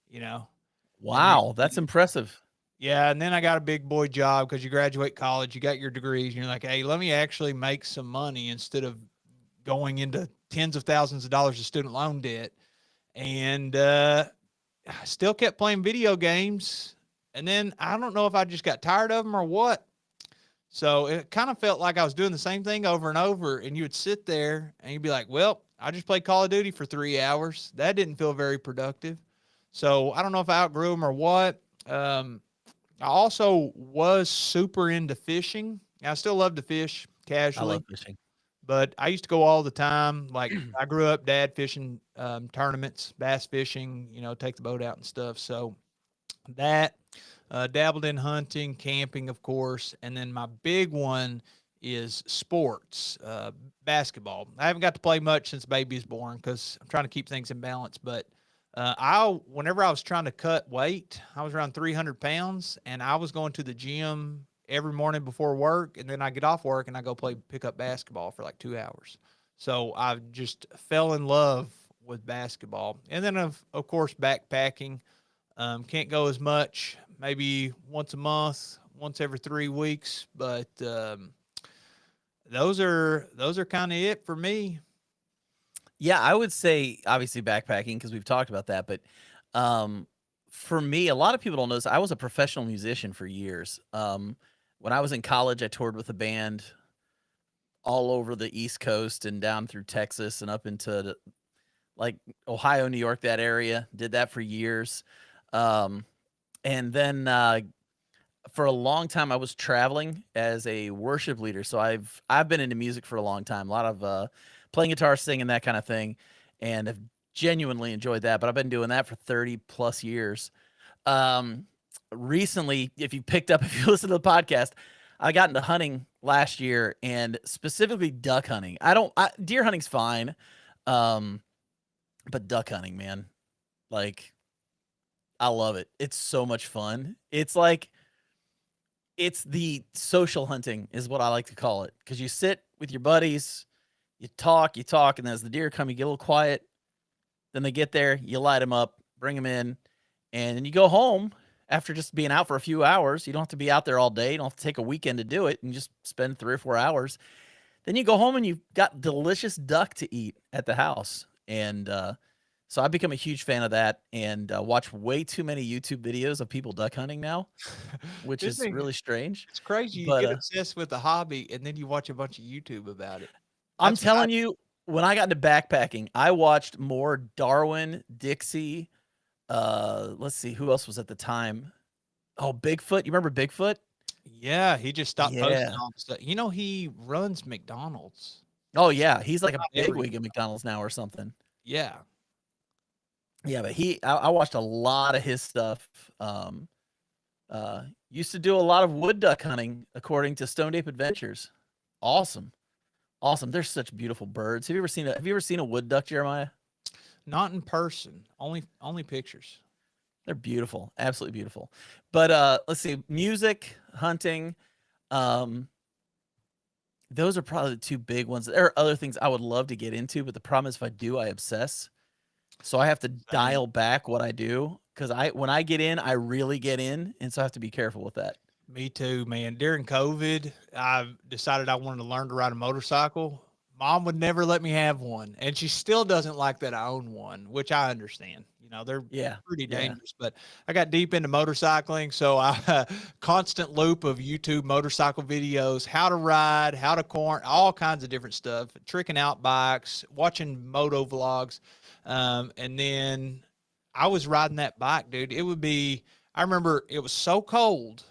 you know. And then Wow, that's impressive. yeah, and then I got a big boy job because you graduate college, you got your degrees, and you're like, hey, let me actually make some money instead of going into tens of thousands of dollars of student loan debt. And I still kept playing video games. And then I don't know if I just got tired of them or what. So it kind of felt like I was doing the same thing over and over. And you would sit there and you'd be like, well, I just played Call of Duty for 3 hours. That didn't feel very productive. So I don't know if I outgrew them or what. I also was super into fishing. I still love to fish I casually, love fishing. but I used to go all the time. Like I grew up dad fishing tournaments, bass fishing, take the boat out and stuff. So that dabbled in hunting, camping, of course. And then my big one is sports, basketball. I haven't got to play much since baby is born because I'm trying to keep things in balance. But whenever I was trying to cut weight, I was around 300 pounds, and I was going to the gym every morning before work, and then I get off work and I go pick up basketball for like 2 hours. So I just fell in love with basketball, and then of course backpacking. Can't go as much, maybe once a month, once every 3 weeks, but those are kind of it for me. Yeah, I would say obviously backpacking because we've talked about that, but um, for me, a lot of people don't know this. I was a professional musician for years. When I was in college, I toured with a band all over the East Coast and down through Texas and up into like Ohio, New York, that area. Did that for years. Um, and then for a long time, I was traveling as a worship leader. So I've been into music for a long time. A lot of playing guitar, singing, that kind of thing, and have genuinely enjoyed that. But I've been doing that for 30 plus years. Um, Recently, if you picked up, if you listen to the podcast, I got into hunting last year and specifically duck hunting. Deer hunting's fine. Um, but duck hunting, man, like I love it. It's so much fun. It's the social hunting is what I like to call it. Cause you sit with your buddies, you talk, and as the deer come, you get a little quiet. Then they get there, you light them up, bring them in, and then you go home after just being out for a few hours. You don't have to be out there all day. You don't have to take a weekend to do it and just spend 3 or 4 hours. Then you go home and you've got delicious duck to eat at the house. And so I've become a huge fan of that and watch way too many YouTube videos of people duck hunting now, which This is thing, really strange. it's crazy. You But get obsessed with the hobby, and then you watch a bunch of YouTube about it. I'm That's what I telling you, when I got into backpacking, I watched more Darwin, Dixie. Let's see, who else was at the time? Oh, Bigfoot. You remember Bigfoot? Yeah, he just stopped posting Yeah. all the stuff. He runs McDonald's. Oh yeah, he's like a Not every bigwig at McDonald's now or something. Yeah. Yeah, but I watched a lot of his stuff. Used to do a lot of wood duck hunting, according to Stone Ape Adventures. Awesome, awesome. They're such beautiful birds. Have you ever seen a wood duck, Jeremiah? Not in person, only pictures. They're beautiful, absolutely beautiful. But let's see, music, hunting, um, those are probably the two big ones. There are other things I would love to get into, but the problem is if I do, I obsess. So I have to Same. dial back what I do because when I get in, I really get in, and so I have to be careful with that. Me too, man. During COVID, I decided I wanted to learn to ride a motorcycle. Mom would never let me have one, and she still doesn't like that I own one, which I understand. You know, they're Yeah, pretty yeah, dangerous, but I got deep into motorcycling, so I constant loop of YouTube motorcycle videos, how to ride, how to corn, all kinds of different stuff, tricking out bikes, watching moto vlogs, and then I was riding that bike, dude. It would be. I remember it was so cold,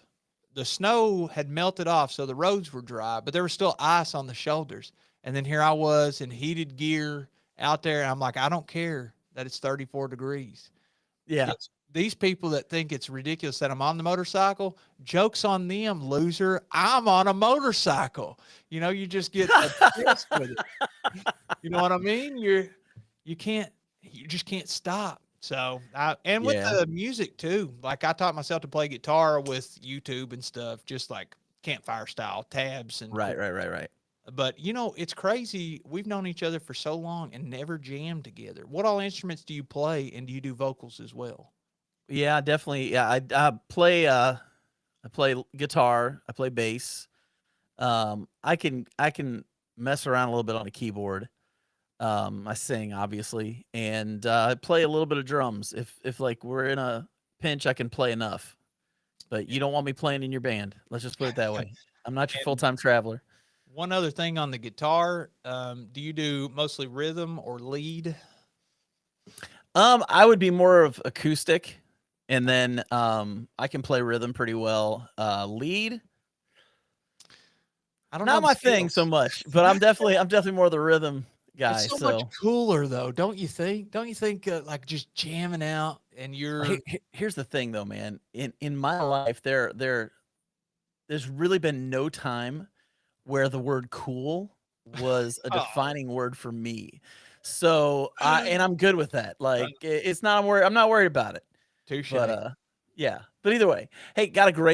the snow had melted off, so the roads were dry, but there was still ice on the shoulders. And then here I was in heated gear out there, and I'm like, I don't care that it's 34 degrees. yeah. It's these people that think it's ridiculous that I'm on the motorcycle. Joke's on them, loser. I'm on a motorcycle. You know, you just get obsessed with it. You know what I mean? You just can't stop. So, and with Yeah. the music too, like I taught myself to play guitar with YouTube and stuff, just like campfire style tabs and Right, right, right, right. but you know, it's crazy. We've known each other for so long and never jammed together. What all instruments do you play, and do you do vocals as well? Yeah, definitely. Yeah, I play guitar, I play bass. I can mess around a little bit on a keyboard. I sing obviously, and I play a little bit of drums. If like we're in a pinch, I can play enough. But you don't want me playing in your band. Let's just put it that way. I'm not your And full-time traveler. one other thing on the guitar, do you do mostly rhythm or lead? I would be more of acoustic, and then I can play rhythm pretty well. Lead, I don't know not the my thing so skills. much, but I'm definitely more the rhythm It's guy. so much So cooler though, don't you think? Don't you think like just jamming out and you're here's the thing though, man. In my life, there's really been no time where the word cool was a oh, defining word for me. So and I'm good with that. uh, Like it's not I'm not worried about it. But touche. yeah. But either way, hey,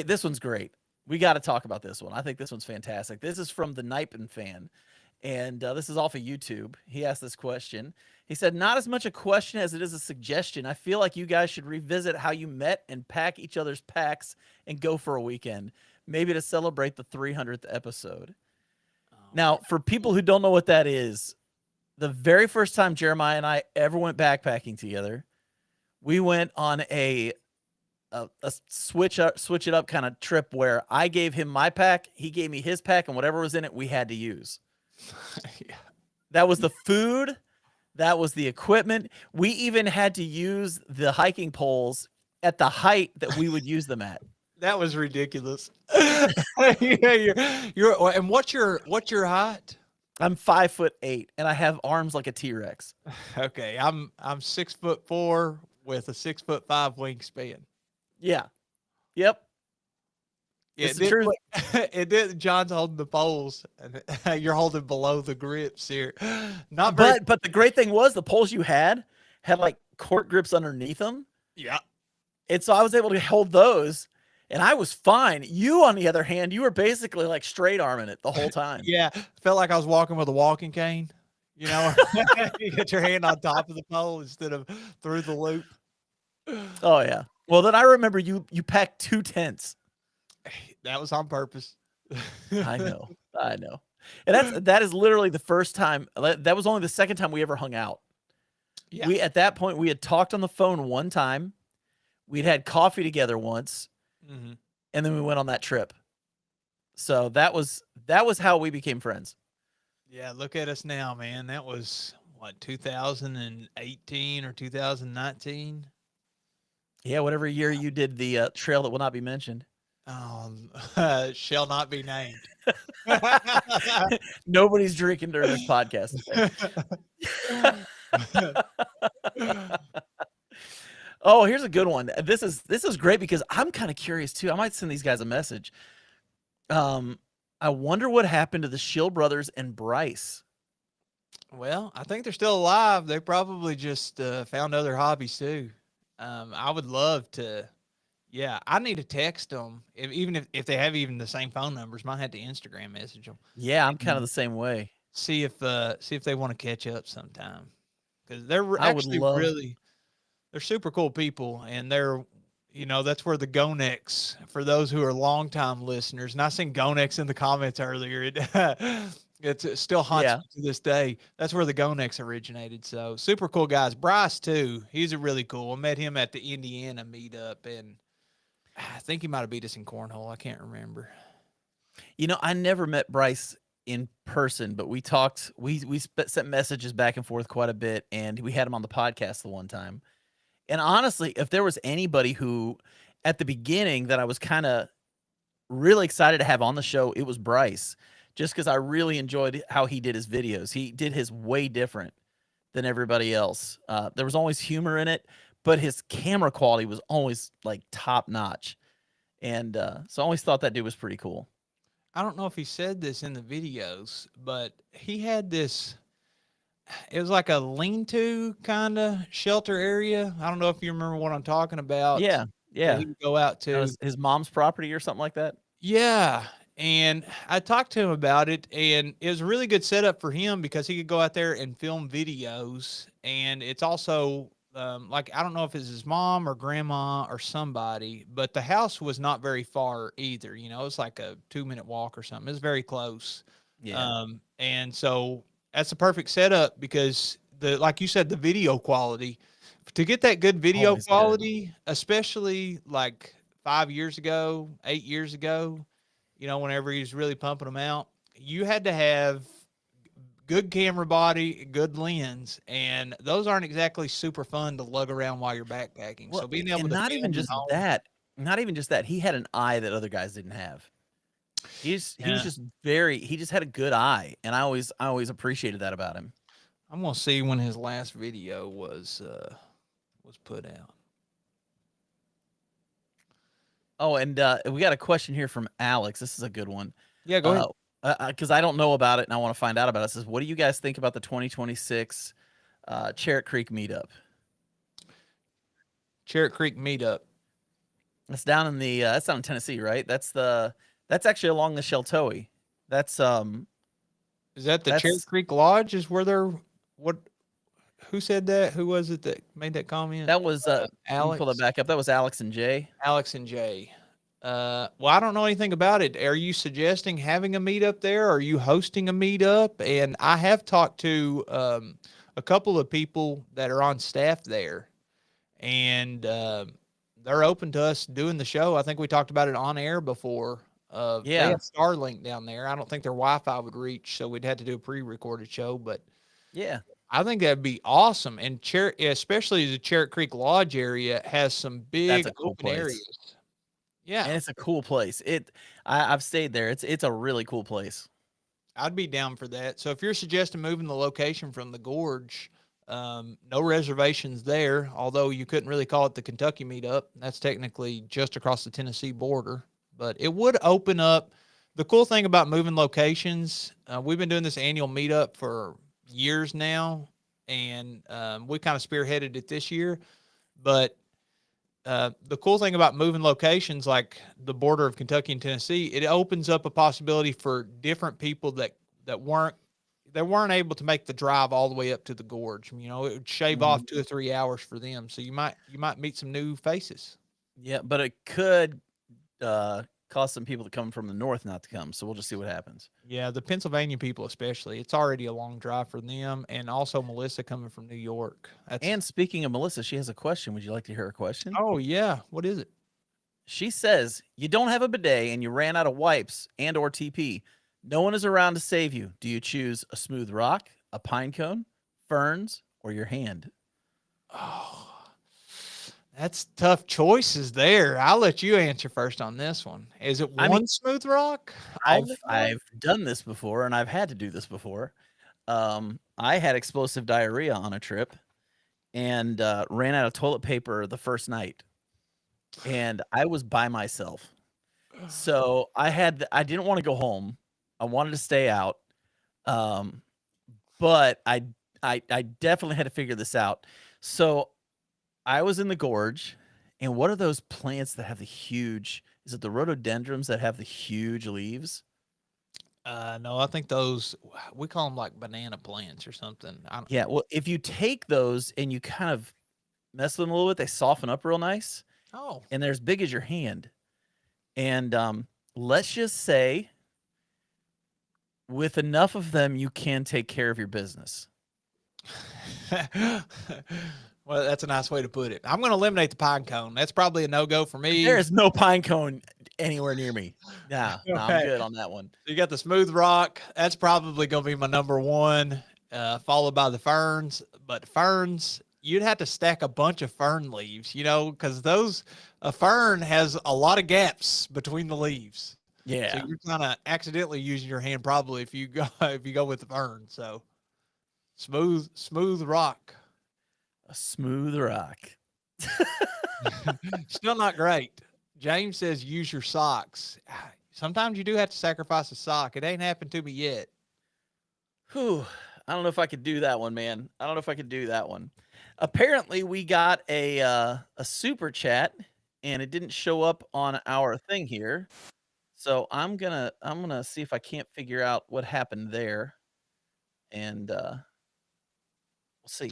this one's great. We got to talk about this one. I think this one's fantastic. This is from the Nipin fan, and this is off of YouTube. He asked this question. He said, "Not as much a question as it is a suggestion. I feel like you guys should revisit how you met and pack each other's packs and go for a weekend, maybe to celebrate the 300th episode." Oh, Now, for people who don't know what that is, the very first time Jeremiah and I ever went backpacking together, we went on a switch it up kind of trip where I gave him my pack, he gave me his pack, and whatever was in it, we had to use. yeah. That was the food, that was the equipment. We even had to use the hiking poles at the height that we would use them at. That was ridiculous. Yeah, and what's your height? I'm 5'8" and I have arms like a T-Rex. Okay, I'm 6'4" with a 6'5" wingspan. Yeah. Yep. Yeah, It's the truth. it did. John's holding the poles, and you're holding below the grips here. Not very. But the great thing was the poles you had like cork grips underneath them. Yeah. And so I was able to hold those and I was fine. You, on the other hand, you were basically like straight arming it the whole time. Yeah, felt like I was walking with a walking cane. You know, you get your hand on top of the pole instead of through the loop. Oh yeah. Well, then I remember you packed 2 tents. That was on purpose. I know. I know. And that is literally the first time. That was only the second time we ever hung out. Yeah. At that point we had talked on the phone one time. We'd had coffee together once, Mm-hmm. and then we went on that trip. So that was how we became friends. Yeah, look at us now, man. That was what 2018 or 2019. Yeah, whatever year you did the trail that will not be mentioned. Shall not be named. Nobody's drinking during this podcast. Oh, here's a good one. This is great because I'm kind of curious too. I might send these guys a message. Um, I wonder what happened to the Shield brothers and Bryce. Well, I think they're still alive. They probably just found other hobbies too. I would love to. Yeah, I need to text them, even if they have even the same phone numbers. Might have to Instagram message them Yeah, I'm kind of and the same way. see if they want to catch up sometime because they're I would actually love. really they're super cool people, and that's where the Gonex, for those who are longtime listeners, and I seen Gonex in the comments earlier. It still haunts Yeah. me to this day. That's where the Gonex originated. So super cool guys. Bryce too. He's a really cool. I met him at the Indiana meetup, and I think he might have beat us in cornhole. I can't remember. I never met Bryce in person, but we talked. We sent messages back and forth quite a bit, and we had him on the podcast the one time. And honestly, if there was anybody who, at the beginning, that I was kind of really excited to have on the show, it was Bryce, just because I really enjoyed how he did his videos. He did his way different than everybody else. There was always humor in it, but his camera quality was always like top notch. And so I always thought that dude was pretty cool. I don't know if he said this in the videos, but he had this. It was like a lean-to kind of shelter area. I don't know if you remember what I'm talking about. Yeah, That yeah. he would go out to. His mom's property or something like that. Yeah, and I talked to him about it, and it was a really good setup for him because he could go out there and film videos, and it's also like I don't know if it's his mom or grandma or somebody, but the house was not very far either. It's like a 2-minute walk or something. It was very close, Yeah, and so that's a perfect setup because like you said, the video quality to get that good video always good. quality, especially like 5 years ago, 8 years ago, whenever he was really pumping them out, you had to have good camera body, good lens, and those aren't exactly super fun to lug around while you're backpacking. Well, So being able and to not even film at just home, that. Not even just that. He had an eye that other guys didn't have. He was yeah, just very. He just had a good eye, and I always appreciated that about him. I'm gonna see when his last video was put out. Oh, and we got a question here from Alex. This is a good one. Yeah, go ahead. Because I don't know about it and I want to find out about it. It says, what do you guys think about the 2026 Cherritt Creek meetup? Cherritt Creek meetup. That's down in Tennessee, right? That's actually along the Sheltoe. That's Is that the Cherritt that's Creek Lodge? Is where they're what? Who said that? Who was it that made that comment? that was let me pull that Alex. back up. That was Alex and Jay. Alex and Jay. Well, I don't know anything about it. Are you suggesting having a meetup there? Are you hosting a meetup? And I have talked to a couple of people that are on staff there, and they're open to us doing the show. I think we talked about it on air before. They Yeah, have Starlink down there. I don't think their Wi-Fi would reach, so we'd have to do a pre-recorded show. But yeah. I think that'd be awesome. And especially the Cherritt Creek Lodge area has some That's big a cool open place. areas. Yeah, And it's a cool place. I've stayed there. It's a really cool place. I'd be down for that. So if you're suggesting moving the location from the gorge, no reservations there. Although you couldn't really call it the Kentucky meetup, that's technically just across the Tennessee border. But it would open up. The cool thing about moving locations, we've been doing this annual meetup for years now, and we kind of spearheaded it this year. But the cool thing about moving locations like the border of Kentucky and Tennessee, it opens up a possibility for different people that weren't able to make the drive all the way up to the gorge. It would shave Mhm. off 2 or 3 hours for them. So you might meet some new faces. Yeah, but it could cause some people to come from the north not to come. So we'll just see what happens. Yeah, the Pennsylvania people especially. It's already a long drive for them, and also Melissa coming from New York. That's And speaking of Melissa, she has a question. Would you like to hear her question? Oh yeah. What is it? She says, "You don't have a bidet and you ran out of wipes and or TP. No one is around to save you. Do you choose a smooth rock, a pine cone, ferns, or your hand?" Oh, that's tough choices there. I'll let you answer first on this one. Is it I mean, one smooth rock? All I've day long? I've done this before and I've had to do this before. I had explosive diarrhea on a trip and ran out of toilet paper the first night, and I was by myself. So I didn't want to go home. I wanted to stay out. Um, but I definitely had to figure this out. So I was in the gorge, and what are those plants that have the huge? Is it the rhododendrons that have the huge leaves? No, I think those we call them like banana plants or something. I don't, Yeah. Well, if you take those and you kind of mess with them a little bit, they soften up real nice, oh, and they're as big as your hand. And let's just say, with enough of them, you can take care of your business. well, that's a nice way to put it. I'm going to eliminate the pine cone. That's probably a no go for There me. is no pine cone anywhere near me. Nah, nah, I'm Okay. good on that one. So you got the smooth rock. That's probably going to be my number one, followed by the ferns. But ferns, you'd have to stack a bunch of fern leaves, because a fern has a lot of gaps between the leaves. So Yeah, you're kind of accidentally using your hand probably if you go if you go with the fern. So smooth rock. a smooth rock. Still not great. James says use your socks. Sometimes you do have to sacrifice a sock. It ain't happened to me yet. Whew. I don't know if I could do that one, man. I don't know if I could do that one. Apparently, we got a super chat, and it didn't show up on our thing here. So I'm gonna see if I can't figure out what happened there, and we'll see.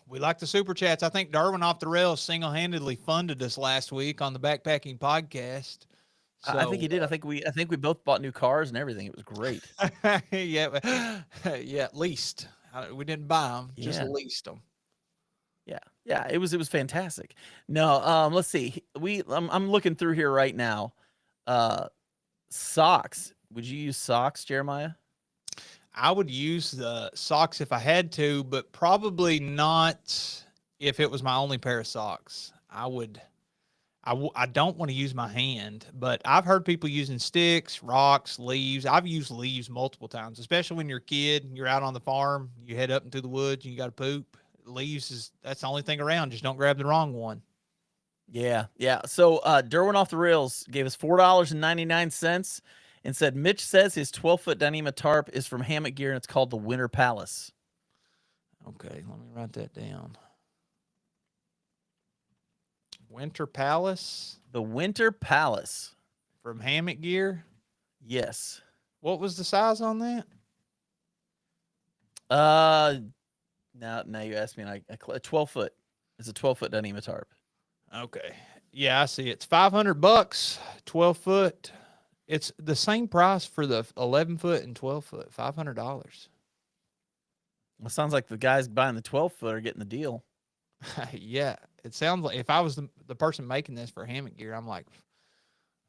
We like the super chats. I think Darwin off the rails single-handedly funded us last week on the backpacking podcast. I think So he did. I think we both bought new cars and everything. It was great. yeah, yeah, at least we didn't buy them, just Yeah. leased them. Yeah, yeah, it was fantastic. No, let's see. I'm looking through here right now. Uh, Socks. Would you use socks, Jeremiah? I would use the socks if I had to, but probably not if it was my only pair of socks. I don't want to use my hand, but I've heard people using sticks, rocks, leaves. I've used leaves multiple times, especially when you're a kid and you're out on the farm, you head up into the woods and you got to poop. That's the only thing around. Just don't grab the wrong one. Yeah, yeah. So Derwin off the rails gave us $4.99 and said Mitch says his 12-foot Dyneema tarp is from Hammock Gear and it's called the Winter Palace. Okay, let me write that down. Winter Palace The Winter Palace. from Hammock Gear. Yes. What was the size on that? Now you asked me, and a 12-foot. It's a 12-foot Dyneema tarp. Okay. Yeah, I see. It's $500, 12 foot. It's the same price for the 11 foot and 12 foot, $500. Well, it sounds like the guys buying the 12-foot are getting the deal. Yeah, it sounds like if I was the person making this for Hammock Gear, I'm like,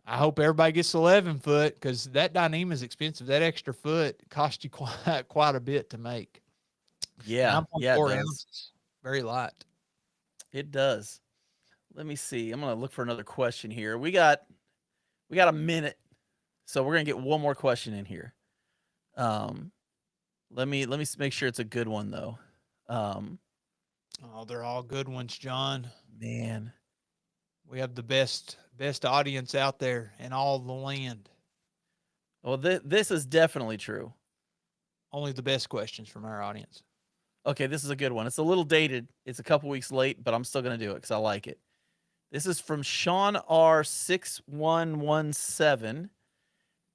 I hope everybody gets 11 foot because that Dyneema is expensive. That extra foot cost you quite a bit to make. Yeah, yeah, it 9.4 does. ounces, very light. It does. Let me see. I'm gonna look for another question here. We got a minute, so we're gonna get one more question in here. Let me make sure it's a good one though. Oh, they're all good ones, John. Man, We have the best audience out there in all the land. well, this is definitely true. Only the best questions from our audience. Okay, this is a good one. It's a little dated. It's a couple weeks late, but I'm still gonna do it because I like it. This is from Sean R6117.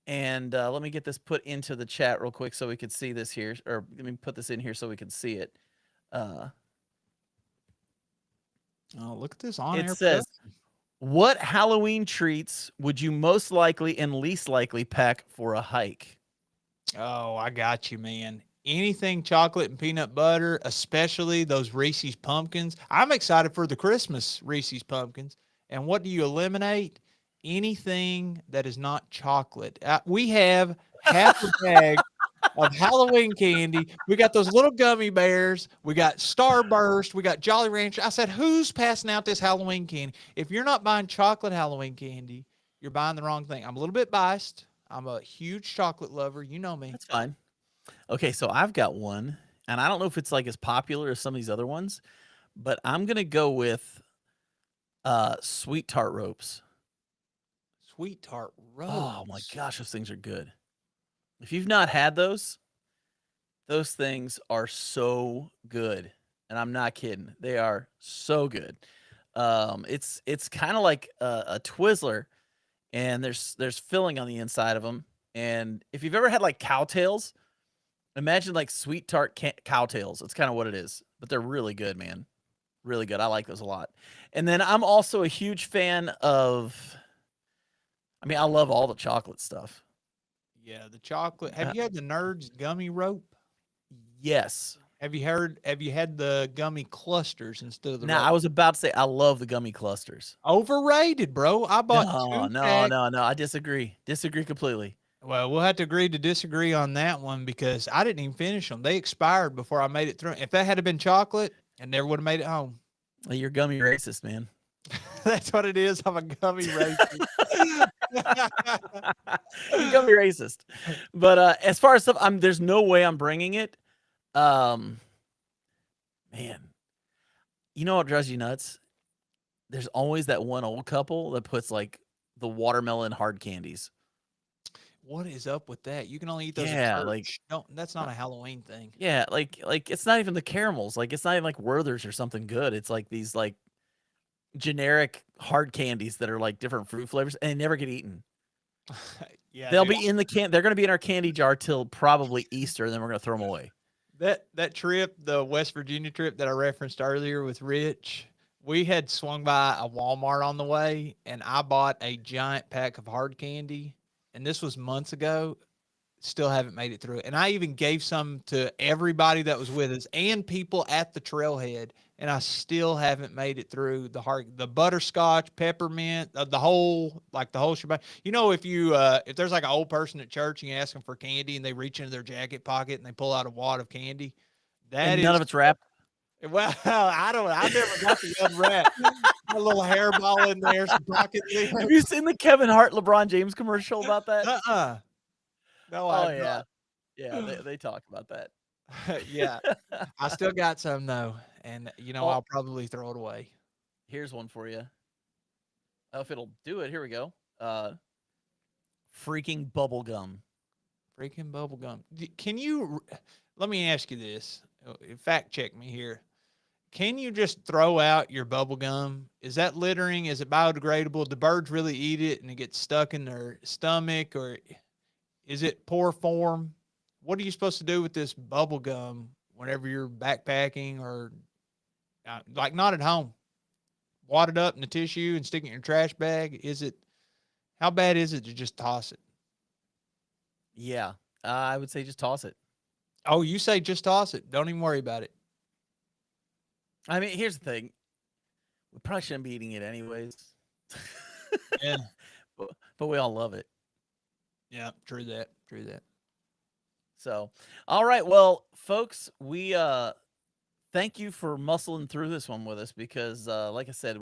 And let me get this put into the chat real quick so we can see this here. Or let me put this in here so we can see it. Oh, look at this on It air says, production. what Halloween treats would you most likely and least likely pack for a hike? Oh, I got you, man. Anything chocolate and peanut butter, especially those Reese's pumpkins. I'm excited for the Christmas Reese's pumpkins. And what do you eliminate? Anything that is not chocolate. We have half a bag of Halloween candy. We got those little gummy bears. We got Starburst. We got Jolly Rancher. I said, who's passing out this Halloween candy? If you're not buying chocolate Halloween candy, you're buying the wrong thing. I'm a little bit biased. I'm a huge chocolate lover. You know me. That's fine. Okay, so I've got one, and I don't know if it's like as popular as some of these other ones, but I'm gonna go with sweet tart ropes. Sweet tart Oh my ropes. gosh, those things are good. If you've not had those things are so good, and I'm not kidding. They are so good. It's kind of like a Twizzler, and there's filling on the inside of them. And if you've ever had like cowtails, imagine like sweet tart cowtails. It's kind of what it is, but they're really good, man. Really good. I like those a lot. And then I'm also a huge fan of. I mean, I love all the chocolate stuff. Yeah, the chocolate. Have Uh, you had the Nerds gummy rope? yes. Have you had the gummy clusters instead of the Now rope? I was about to say I love the gummy clusters. Overrated, bro. I bought No, 2 no, packs. no, no. I disagree. Disagree completely. Well, we'll have to agree to disagree on that one because I didn't even finish them. They expired before I made it through. If that had been chocolate, I never would have made it home. You're gummy racist, man. That's what it is. I'm a gummy racist. You're gummy racist. But as far as stuff, there's no way I'm bringing it. Um, man, you know what drives you nuts? There's always that one old couple that puts like the watermelon hard candies. What is up with that? You can only eat those at Yeah, like church. No, that's not a Halloween thing. yeah, like it's not even the caramels. Like it's not even like Werther's or something good. It's like these like generic hard candies that are like different fruit flavors and they never get eaten. Yeah, They'll dude. be in the they're gonna be in our candy jar till probably Easter, and then we're gonna throw them away. That trip, the West Virginia trip that I referenced earlier with Rich, we had swung by a Walmart on the way, and I bought a giant pack of hard candy, and this was months ago. Still haven't made it through. And I even gave some to everybody that was with us and people at the trailhead, and I still haven't made it through the butterscotch, peppermint, the whole shebang. You know, if there's like an old person at church and you ask them for candy and they reach into their jacket pocket and they pull out a wad of candy, that And none is of it's wrapped. well, I don't. I never got the unwrap. A little hairball in there, some pocket Have there. you seen the Kevin Hart LeBron James commercial about that? No, I Oh have yeah, yeah. not. They talk about that. Yeah, I still got some though, and Well, I'll probably throw it away. here's one for you. Oh, if it'll do it, here we go. Freaking bubble gum. Freaking bubble gum. Can you? Let me ask you this. Fact check me here. Can you just throw out your bubble gum? Is that littering? Is it biodegradable? Do birds really eat it and it gets stuck in their stomach, or is it poor form? What are you supposed to do with this bubble gum whenever you're backpacking or like not at home? Wad it up in a tissue and stick it in your trash bag? How bad is it to just toss it? Yeah, I would say just toss it. Oh, you say just toss it. Don't even worry about it. I mean, here's the thing. We probably shouldn't be eating it anyways. Yeah. but we all love it. Yeah. True that. True that. So, all right. Well, folks, we thank you for muscling through this one with us because, like I said,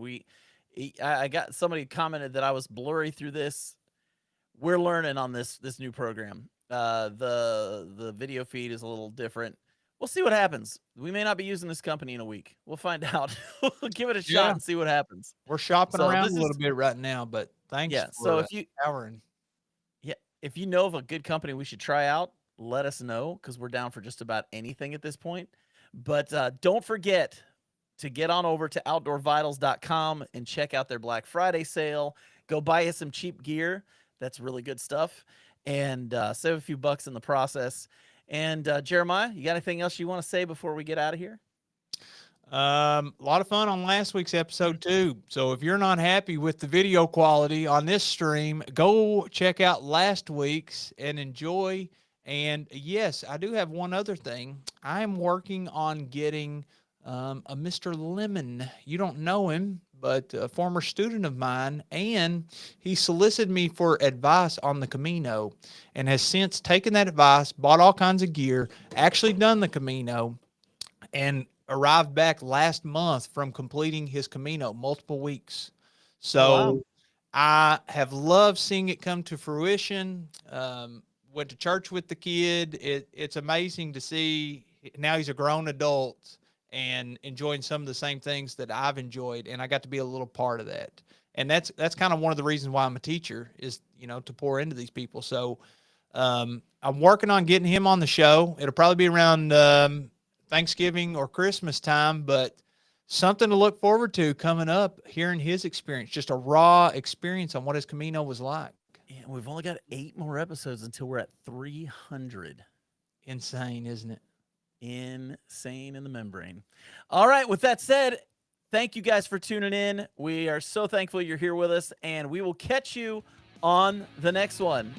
I got somebody commented that I was blurry through this. We're learning on this new program. The video feed is a little different. We'll see what happens. We may not be using this company in a week. We'll find out. We'll give it a shot Yeah. and see what happens. We're shopping So around this a is little bit right now, but thanks yeah. So for if you powering. yeah if you know of a good company we should try out, let us know because we're down for just about anything at this point. But don't forget to get on over to outdoorvitals.com and check out their Black Friday sale. Go buy us some cheap gear. That's really good stuff. And save a few bucks in the process. And Jeremiah, you got anything else you want to say before we get out of here? A lot of fun on last week's episode too. So if you're not happy with the video quality on this stream, go check out last week's and enjoy. And yes, I do have one other thing. I'm working on getting a Mr. Lemon. You don't know him, but a former student of mine, and he solicited me for advice on the Camino, and has since taken that advice, bought all kinds of gear, actually done the Camino, and arrived back last month from completing his Camino multiple weeks. Oh wow. So I have loved seeing it come to fruition. went to church with the kid. It's amazing to see now he's a grown adult and enjoying some of the same things that I've enjoyed, and I got to be a little part of that. And that's kind of one of the reasons why I'm a teacher is, to pour into these people. So I'm working on getting him on the show. It'll probably be around Thanksgiving or Christmas time, but something to look forward to coming up, hearing his experience, just a raw experience on what his Camino was like. Yeah, we've only got 8 more episodes until we're at 300. Insane, isn't it? Insane in the membrane. All right, with that said, thank you guys for tuning in. We are so thankful you're here with us, and we will catch you on the next one.